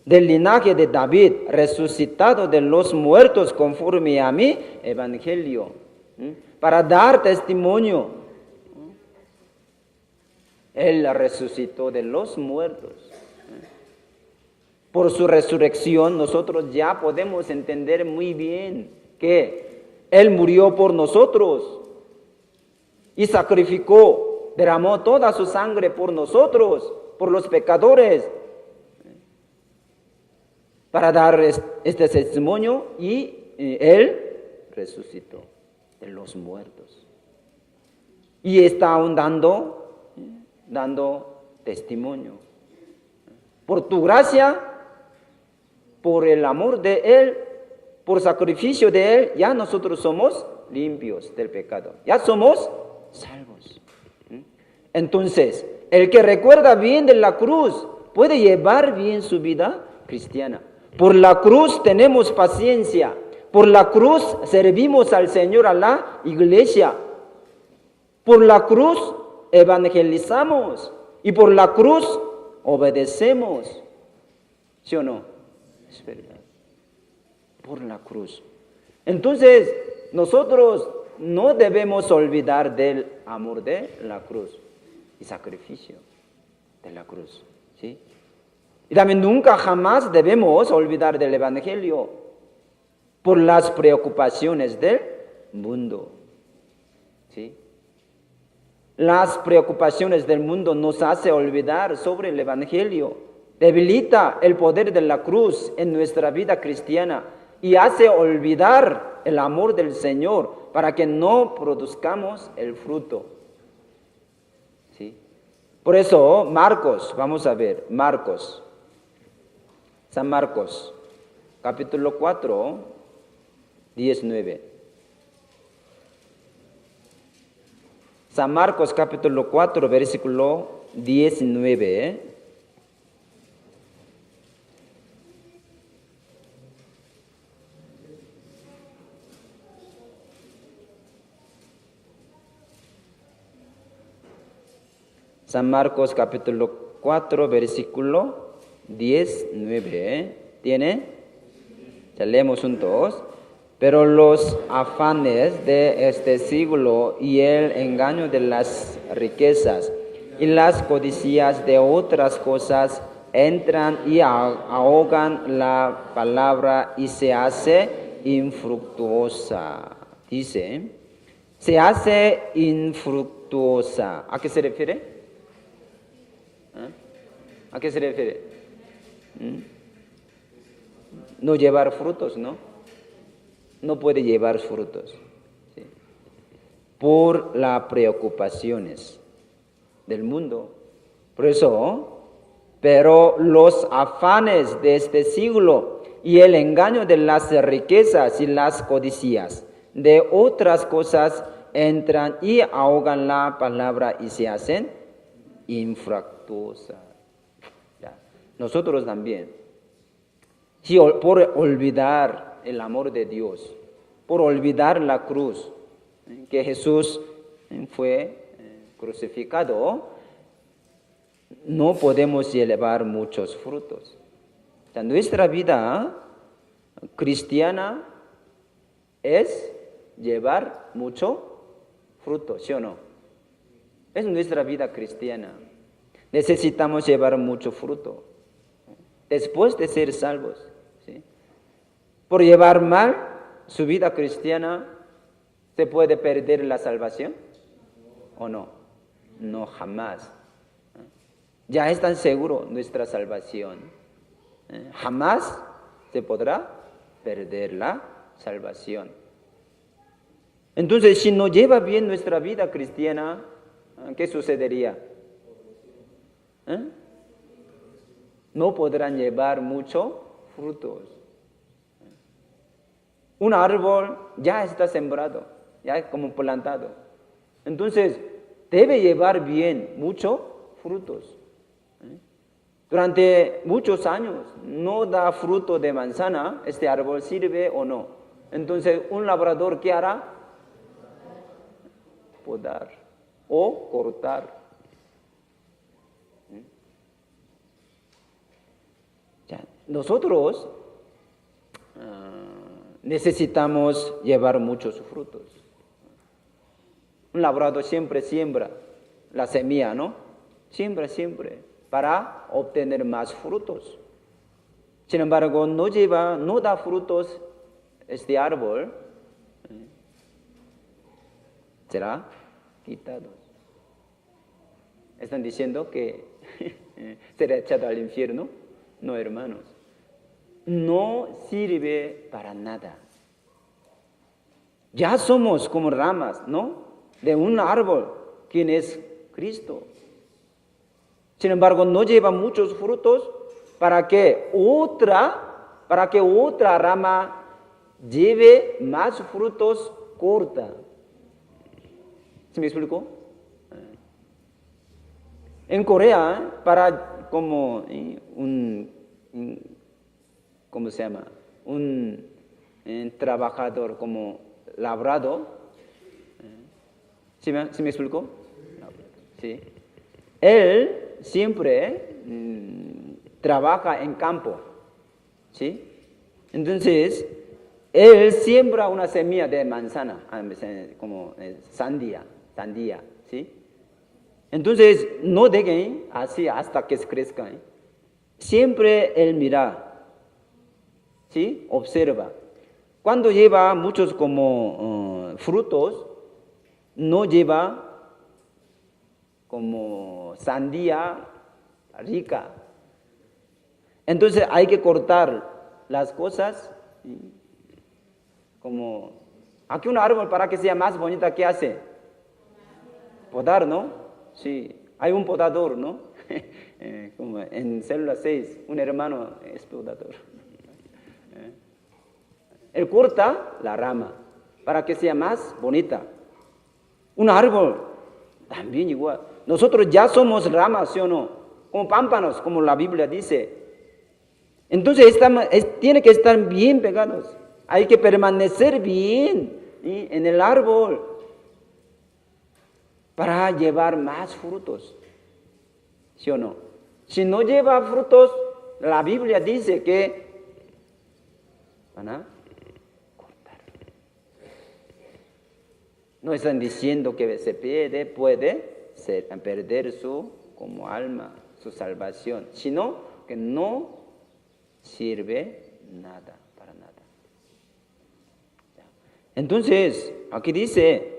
del linaje de David, resucitado de los muertos conforme a mi evangelio, para dar testimonio Él resucitó de los muertos. Por su resurrección nosotros ya podemos entender muy bien que Él murió por nosotros y sacrificó, derramó toda su sangre por nosotros, por los pecadores, para dar este testimonio, y Él resucitó de los muertos. Y está aún dando testimonio. Por tu gracia, por el amor de Él, por sacrificio de Él, ya nosotros somos limpios del pecado. Ya somos salvos. Entonces, el que recuerda bien de la cruz puede llevar bien su vida cristiana. Por la cruz tenemos paciencia. Por la cruz servimos al Señor, a la iglesia. Por la cruz evangelizamos. Y por la cruz obedecemos. ¿Sí o no? Es verdad. Por la cruz. Entonces, nosotros no debemos olvidar del amor de la cruz y sacrificio de la cruz. ¿Sí? Y también nunca jamás debemos olvidar del Evangelio por las preocupaciones del mundo. ¿Sí? Las preocupaciones del mundo nos hacen olvidar sobre el Evangelio, debilita el poder de la cruz en nuestra vida cristiana y hace olvidar el amor del Señor para que no produzcamos el fruto. ¿Sí? Por eso, Marcos, vamos a ver, San Marcos, capítulo 4, 19. San Marcos, capítulo 4, versículo 19. San Marcos, capítulo 4, versículo 19. ¿Tiene? Ya leemos juntos. Pero los afanes de este siglo y el engaño de las riquezas y las codicias de otras cosas entran y ahogan la palabra y se hace infructuosa. Dice, se hace infructuosa. ¿A qué se refiere? ¿A qué se refiere? No llevar frutos, ¿no? No puede llevar frutos. ¿Sí? Por las preocupaciones del mundo. Por eso, pero los afanes de este siglo y el engaño de las riquezas y las codicias de otras cosas entran y ahogan la palabra y se hacen infructuosas. Nosotros también, si por olvidar el amor de Dios, por olvidar la cruz, que Jesús fue crucificado, no podemos llevar muchos frutos. O sea, nuestra vida cristiana es llevar mucho fruto, ¿sí o no? Es nuestra vida cristiana. Necesitamos llevar mucho fruto después de ser salvos. ¿Sí? Por llevar mal su vida cristiana, ¿se puede perder la salvación? ¿O no? No, jamás. Ya es tan seguro nuestra salvación. Jamás se podrá perder la salvación. Entonces, si no lleva bien nuestra vida cristiana, ¿qué sucedería? No podrán llevar muchos frutos. Un árbol ya está sembrado, ya es como plantado. Entonces, debe llevar bien muchos frutos. Durante muchos años no da fruto de manzana, este árbol sirve o no. Entonces, un labrador, ¿qué hará? Podar o cortar. Nosotros necesitamos llevar muchos frutos. Un labrador siempre siembra la semilla, ¿no? siembra siempre para obtener más frutos. Sin embargo, no da frutos este árbol, será quitado. Están diciendo que será echado al infierno. No, hermanos. No sirve para nada. Ya somos como ramas, ¿no? De un árbol, quien es Cristo. Sin embargo, no lleva muchos frutos para que otra rama lleve más frutos corta. ¿Se me explicó? En Corea, para como ¿cómo se llama? Un trabajador como labrado. ¿Sí me explicó? Sí. Él siempre trabaja en campo. ¿Sí? Entonces, él siembra una semilla de manzana, como sandía, ¿sí? Entonces, no dejen así hasta que crezca. Siempre él mira, ¿sí? Observa. Cuando lleva muchos como frutos, no lleva como sandía rica. Entonces hay que cortar las cosas. Como aquí un árbol para que sea más bonita, ¿qué hace? Podar, ¿no? Sí, hay un podador, ¿no? Como en célula 6, un hermano es podador. Él corta la rama para que sea más bonita. Un árbol también igual. Nosotros ya somos ramas, ¿sí o no? Como pámpanos, como la Biblia dice. Entonces tiene que estar bien pegados. Hay que permanecer bien en el árbol para llevar más frutos. ¿Sí o no? Si no lleva frutos, la Biblia dice que van a cortar. No están diciendo que se puede perder su como alma, su salvación, sino que no sirve nada, para nada. Entonces, aquí dice,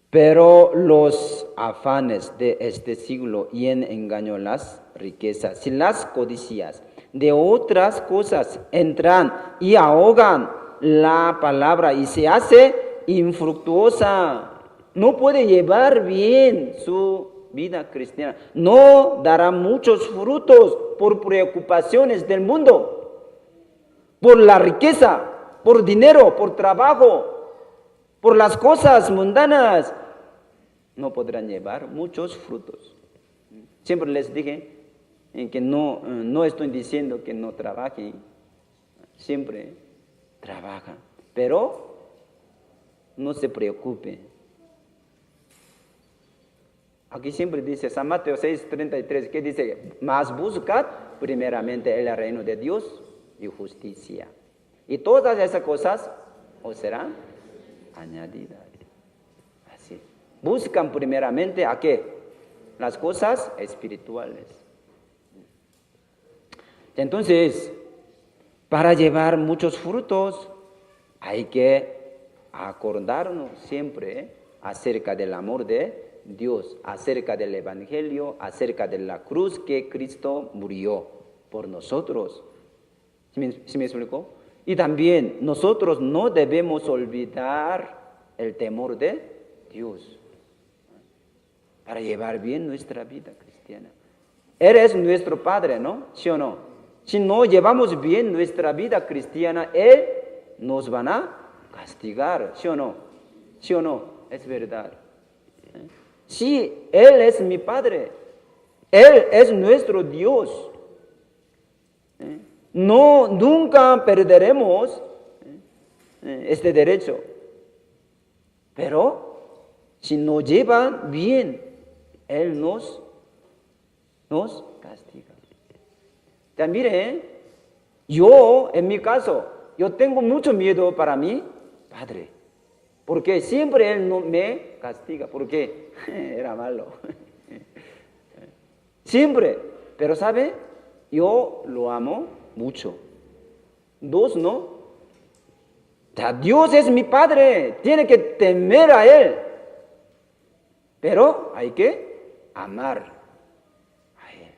pero los afanes de este siglo y en engaño las riquezas y las codicias de otras cosas entran y ahogan la palabra y se hace infructuosa. No puede llevar bien su vida cristiana. No dará muchos frutos por preocupaciones del mundo, por la riqueza, por dinero, por trabajo, por las cosas mundanas. No podrán llevar muchos frutos. Siempre les dije que no estoy diciendo que no trabajen. Siempre trabajan, pero no se preocupen. Aquí siempre dice San Mateo 6:33, que dice, mas buscad primeramente el reino de Dios y justicia. Y todas esas cosas os serán añadidas. Así. Buscan primeramente ¿a qué? Las cosas espirituales. Entonces, para llevar muchos frutos, hay que acordarnos siempre acerca del amor de Dios, acerca del Evangelio, acerca de la cruz que Cristo murió por nosotros. ¿Sí me explicó? Y también nosotros no debemos olvidar el temor de Dios para llevar bien nuestra vida cristiana. Él es nuestro Padre, ¿no? ¿Sí o no? Si no llevamos bien nuestra vida cristiana, Él nos van a castigar, ¿sí o no? ¿Sí o no? Es verdad. Sí, Él es mi Padre. Él es nuestro Dios. No, nunca perderemos este derecho. Pero si nos llevan bien, Él nos castiga. También, yo, en mi caso, yo tengo mucho miedo para mi padre. Porque siempre Él no me castiga, porque era malo. Siempre. Pero ¿sabe? Yo lo amo mucho. Dos, ¿no? O sea, Dios es mi Padre. Tiene que temer a Él. Pero hay que amar a Él.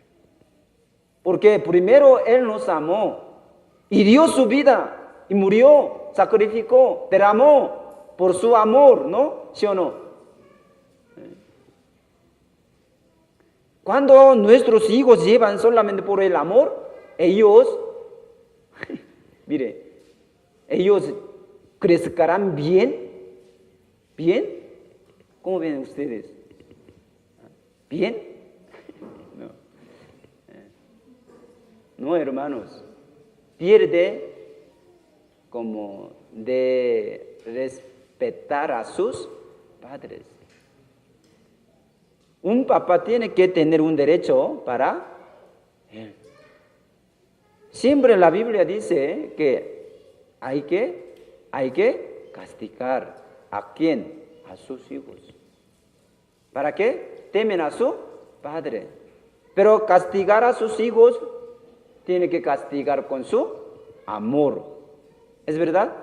Porque primero Él nos amó y dio su vida y murió, sacrificó, derramó por su amor, ¿no? ¿Sí o no? Cuando nuestros hijos llevan solamente por el amor, ellos, mire, ellos crecerán bien. ¿Bien? ¿Cómo ven ustedes? ¿Bien? No, hermanos. Pierde como de respetar a sus padres. Un papá tiene que tener un derecho para él. Siempre la Biblia dice que hay que castigar. ¿A quién? A sus hijos. ¿Para qué? Temen a su padre. Pero castigar a sus hijos tiene que castigar con su amor. ¿Es verdad?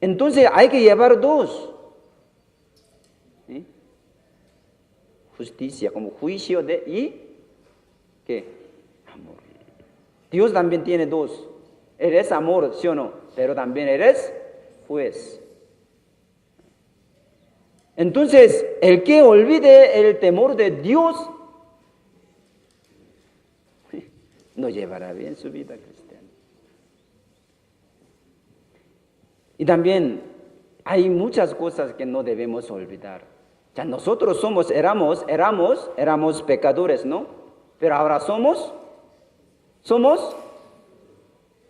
Entonces hay que llevar dos. ¿Sí? Justicia, como juicio y ¿qué? Amor. Dios también tiene dos. Eres amor, ¿sí o no? Pero también eres juez. Entonces, el que olvide el temor de Dios no llevará bien su vida cristiana. Y también hay muchas cosas que no debemos olvidar. Ya nosotros éramos pecadores, ¿no? Pero ahora somos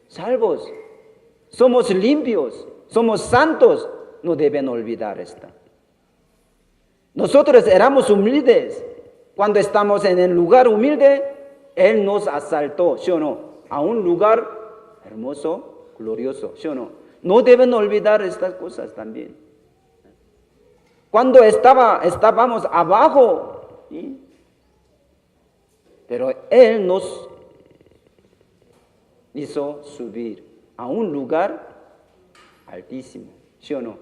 salvos, somos limpios, somos santos. No deben olvidar esto. Nosotros éramos humildes. Cuando estamos en el lugar humilde, Él nos asaltó, ¿sí o no? A un lugar hermoso, glorioso, ¿sí o no? No deben olvidar estas cosas también. Cuando estábamos abajo, ¿sí? Pero Él nos hizo subir a un lugar altísimo, ¿sí o no?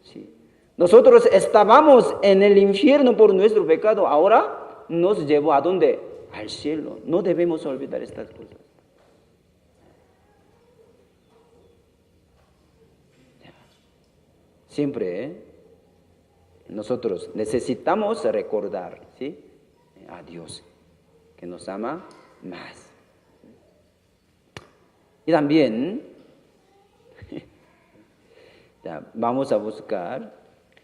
Sí. Nosotros estábamos en el infierno por nuestro pecado, ahora nos llevó ¿a dónde? Al cielo. No debemos olvidar estas cosas. Siempre nosotros necesitamos recordar, ¿sí? A Dios, que nos ama más. Y también vamos a buscar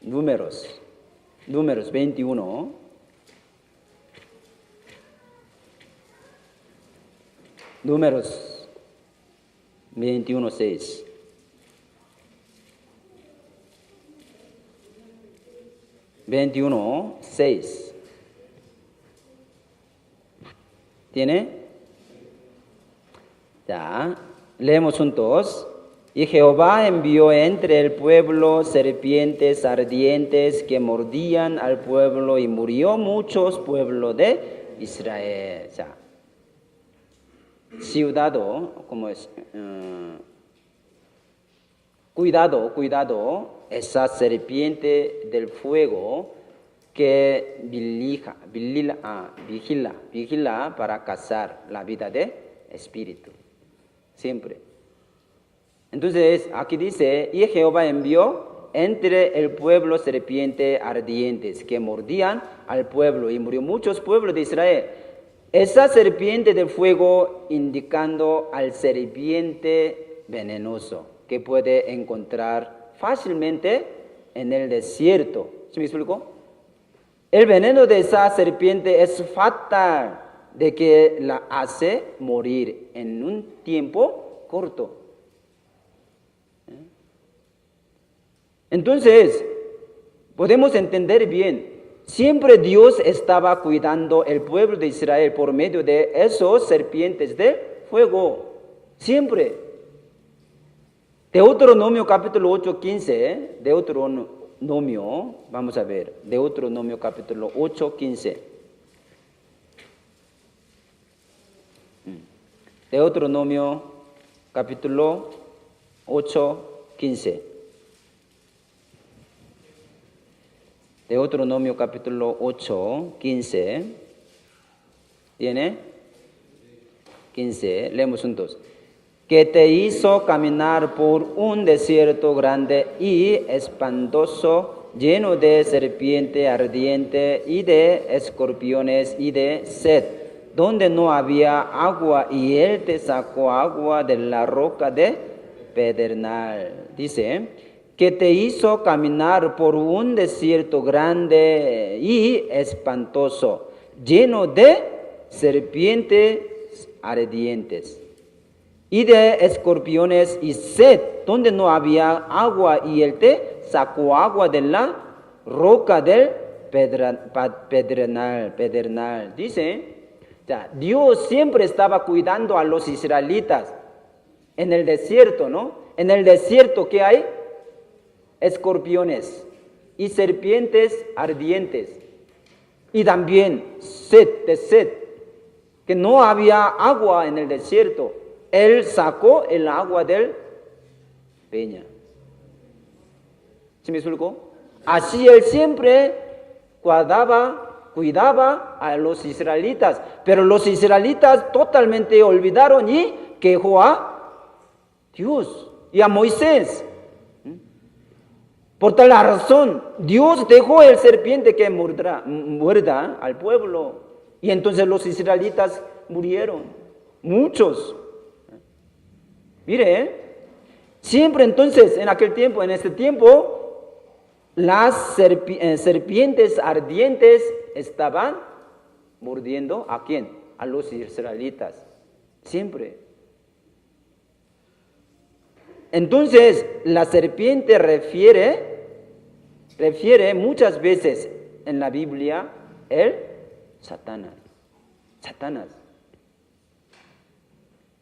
números 21. Números 21:6. ¿Tiene? Ya, leemos juntos. Y Jehová envió entre el pueblo serpientes ardientes que mordían al pueblo y murió muchos pueblos de Israel. Ya. Cuidado, ¿cómo es? Cuidado, esa serpiente del fuego que vigila para cazar la vida de espíritu. Siempre. Entonces, aquí dice, y Jehová envió entre el pueblo serpientes ardientes que mordían al pueblo y murió muchos pueblos de Israel. Esa serpiente del fuego indicando al serpiente venenoso que puede encontrar fácilmente en el desierto. ¿Sí me explico? El veneno de esa serpiente es fatal, de que la hace morir en un tiempo corto. Entonces, podemos entender bien, siempre Dios estaba cuidando el pueblo de Israel por medio de esos serpientes de fuego. Siempre. Deuteronomio capítulo 8:15, Deuteronomio, vamos a ver, Deuteronomio capítulo 8:15. Deuteronomio capítulo 8, 15. Deuteronomio capítulo 8, 15. ¿Tiene? 15. Leemos juntos. Que te hizo caminar por un desierto grande y espantoso, lleno de serpiente ardiente y de escorpiones y de sed, donde no había agua, y él te sacó agua de la roca de pedernal. Dice, que te hizo caminar por un desierto grande y espantoso, lleno de serpientes ardientes y de escorpiones y sed, donde no había agua, y él te sacó agua de la roca del pedernal. Dice, Dios siempre estaba cuidando a los israelitas en el desierto, ¿no? En el desierto, ¿qué hay? Escorpiones y serpientes ardientes, y también sed, que no había agua en el desierto. Él sacó el agua del peña. ¿Sí me explico? Así él siempre cuidaba a los israelitas, pero los israelitas totalmente olvidaron y quejó a Dios y a Moisés. Por tal razón, Dios dejó el serpiente que muerda al pueblo, y entonces los israelitas murieron, muchos. Mire, siempre entonces en aquel tiempo, en este tiempo, las serpientes ardientes estaban mordiendo ¿a quién? A los israelitas, siempre. Entonces, la serpiente refiere muchas veces en la Biblia el Satanás.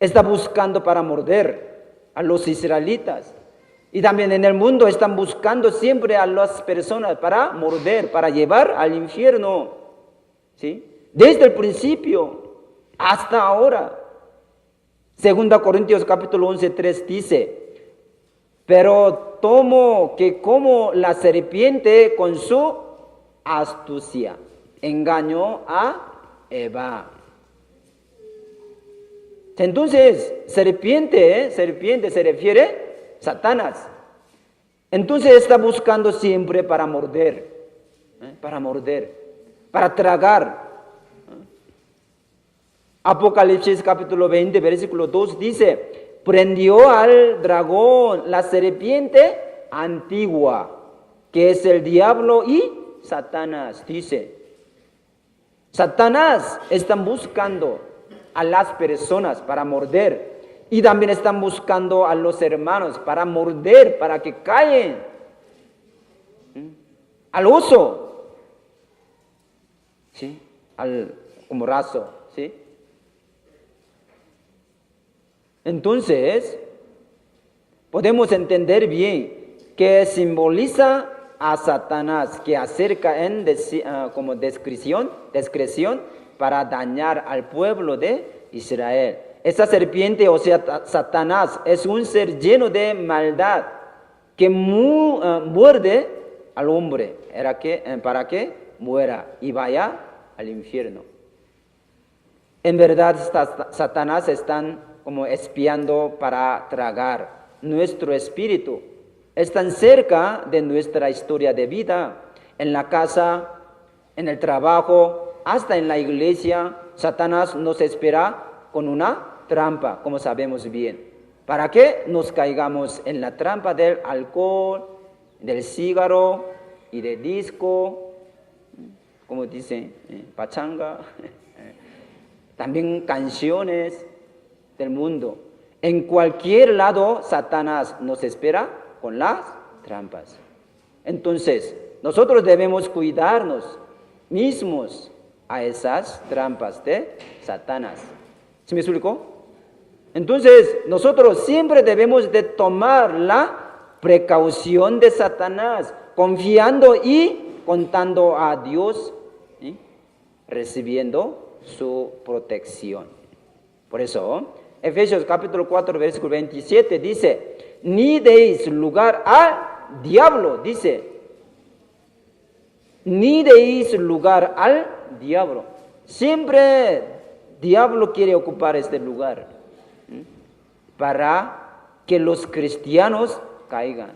Está buscando para morder a los israelitas. Y también en el mundo están buscando siempre a las personas para morder, para llevar al infierno. ¿Sí? Desde el principio hasta ahora. 2 Corintios capítulo 11, 3 dice, pero tomo que como la serpiente con su astucia engañó a Eva. Entonces, serpiente se refiere a Satanás. Entonces está buscando siempre para morder, para tragar. Apocalipsis capítulo 20, versículo 2 dice, prendió al dragón, la serpiente antigua, que es el diablo y Satanás, dice. Satanás están buscando a las personas para morder, y también están buscando a los hermanos para morder, para que callen. Al oso, ¿sí? Como raso, ¿sí? Entonces, podemos entender bien que simboliza a Satanás, que acerca como discreción para dañar al pueblo de Israel. Esa serpiente, o sea, Satanás, es un ser lleno de maldad que muerde al hombre para que muera y vaya al infierno. En verdad, Satanás están como espiando para tragar nuestro espíritu. Están cerca de nuestra historia de vida, en la casa, en el trabajo, hasta en la iglesia. Satanás nos espera con una trampa, como sabemos bien, para que nos caigamos en la trampa del alcohol, del cigarro y del disco, como dicen, pachanga, también canciones del mundo. En cualquier lado, Satanás nos espera con las trampas. Entonces, nosotros debemos cuidarnos mismos a esas trampas de Satanás. ¿Sí me explicó? Entonces, nosotros siempre debemos de tomar la precaución de Satanás, confiando y contando a Dios, ¿sí? Recibiendo su protección. Por eso, Efesios capítulo 4, versículo 27 dice, ni deis lugar al diablo, dice. Ni deis lugar al diablo. Siempre diablo quiere ocupar este lugar para que los cristianos caigan.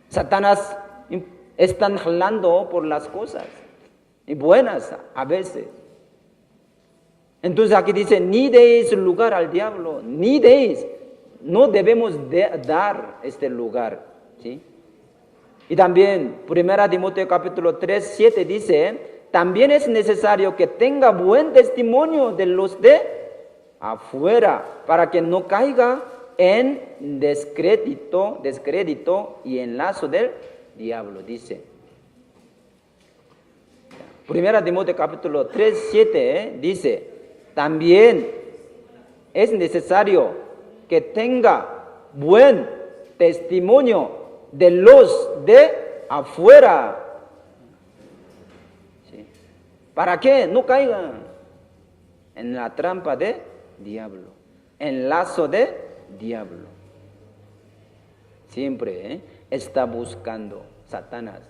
Satanás están jalando por las cosas y buenas a veces. Entonces aquí dice, ni deis lugar al diablo, ni deis. No debemos dar este lugar, ¿sí? Y también, 1 Timoteo capítulo 3, 7 dice, también es necesario que tenga buen testimonio de los de afuera, para que no caiga en descrédito y en lazo del diablo, dice. 1 Timoteo capítulo 3, 7 dice, también es necesario que tenga buen testimonio de los de afuera. ¿Sí? ¿Para qué? No caigan en la trampa de diablo, en lazo de diablo. Siempre está buscando Satanás.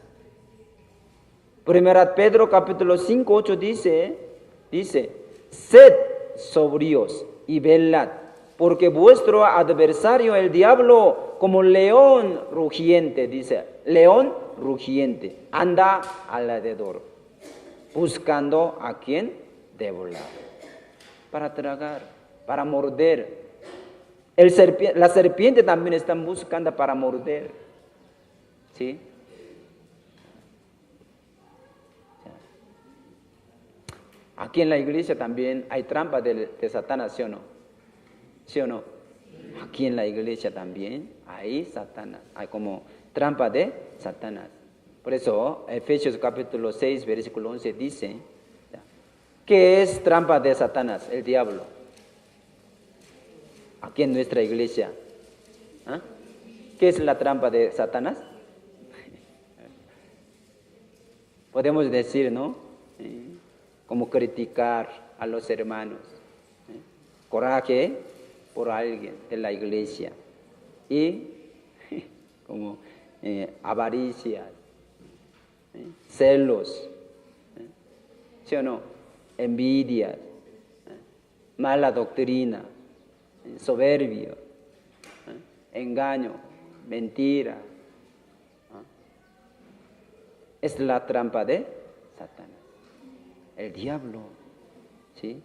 1 Pedro capítulo 5, 8 dice, sed sobrios y velad, porque vuestro adversario el diablo, como león rugiente, dice, león rugiente, anda alrededor, buscando a quien devorar, para tragar, para morder. La serpiente también están buscando para morder, ¿sí? Aquí en la iglesia también hay trampas de Satanás, ¿sí o no? ¿Sí o no? Aquí en la iglesia también hay Satanás, hay como trampa de Satanás. Por eso, Efesios capítulo 6, versículo 11 dice, ¿qué es trampa de Satanás? El diablo. Aquí en nuestra iglesia. ¿Ah? ¿Qué es la trampa de Satanás? Podemos decir, ¿no? Como criticar a los hermanos. Coraje por alguien de la iglesia. Y como avaricia, celos, ¿sí o no? Envidia, mala doctrina, soberbio, engaño, mentira. Es la trampa de Satanás, el diablo, ¿sí?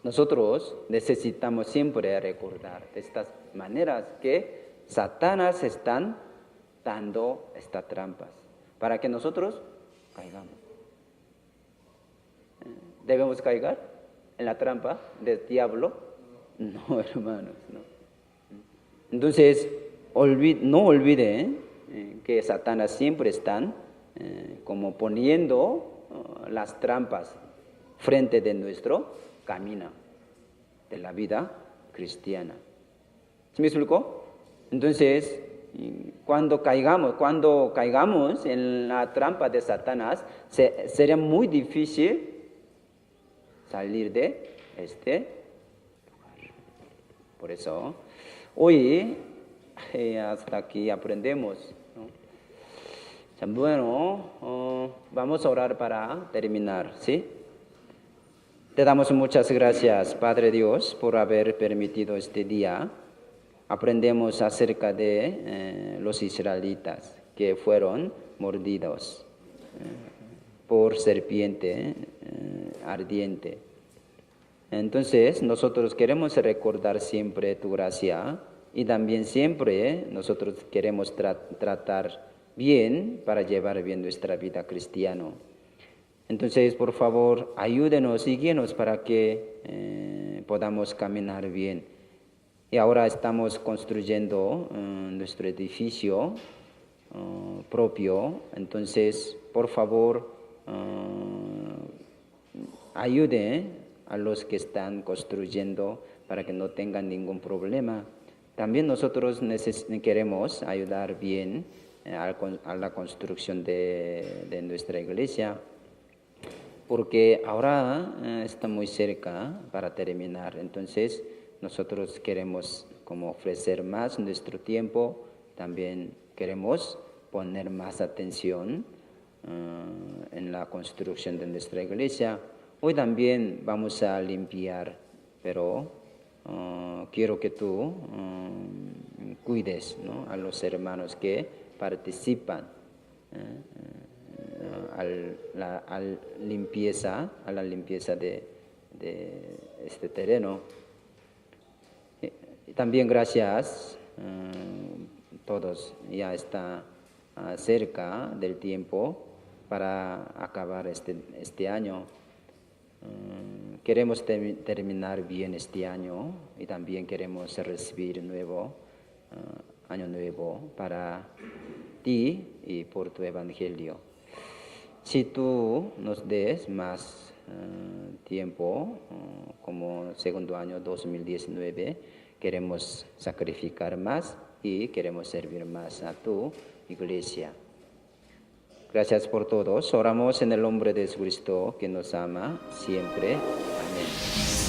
Nosotros necesitamos siempre recordar de estas maneras que Satanás están dando estas trampas para que nosotros caigamos. ¿Debemos caer en la trampa del diablo? No, hermanos, no. Entonces, no olvide que Satanás siempre están como poniendo las trampas frente de nuestro camino de la vida cristiana. ¿Sí me explicó? Entonces, cuando caigamos en la trampa de Satanás, sería muy difícil salir de este lugar. Por eso, hoy hasta aquí aprendemos, ¿no? Bueno, vamos a orar para terminar, ¿sí? Te damos muchas gracias, Padre Dios, por haber permitido este día. Aprendemos acerca de los israelitas que fueron mordidos por serpiente ardiente. Entonces, nosotros queremos recordar siempre tu gracia y también siempre nosotros queremos tratar bien para llevar bien nuestra vida cristiana. Entonces, por favor, ayúdenos y guíenos para que podamos caminar bien. Y ahora estamos construyendo nuestro edificio propio. Entonces, por favor, ayude a los que están construyendo para que no tengan ningún problema. También nosotros queremos ayudar bien a la construcción de nuestra iglesia. porque ahora está muy cerca para terminar. Entonces, nosotros queremos como ofrecer más nuestro tiempo, también queremos poner más atención en la construcción de nuestra iglesia. Hoy también vamos a limpiar, pero quiero que tú cuides, ¿no?, a los hermanos que participan a la limpieza de este terreno. Y también gracias todos, ya está cerca del tiempo para acabar este año. Queremos terminar bien este año y también queremos recibir año nuevo para ti y por tu evangelio. Si tú nos des más tiempo, como segundo año 2019, queremos sacrificar más y queremos servir más a tu iglesia. Gracias por todos. Oramos en el nombre de Jesucristo, que nos ama siempre. Amén.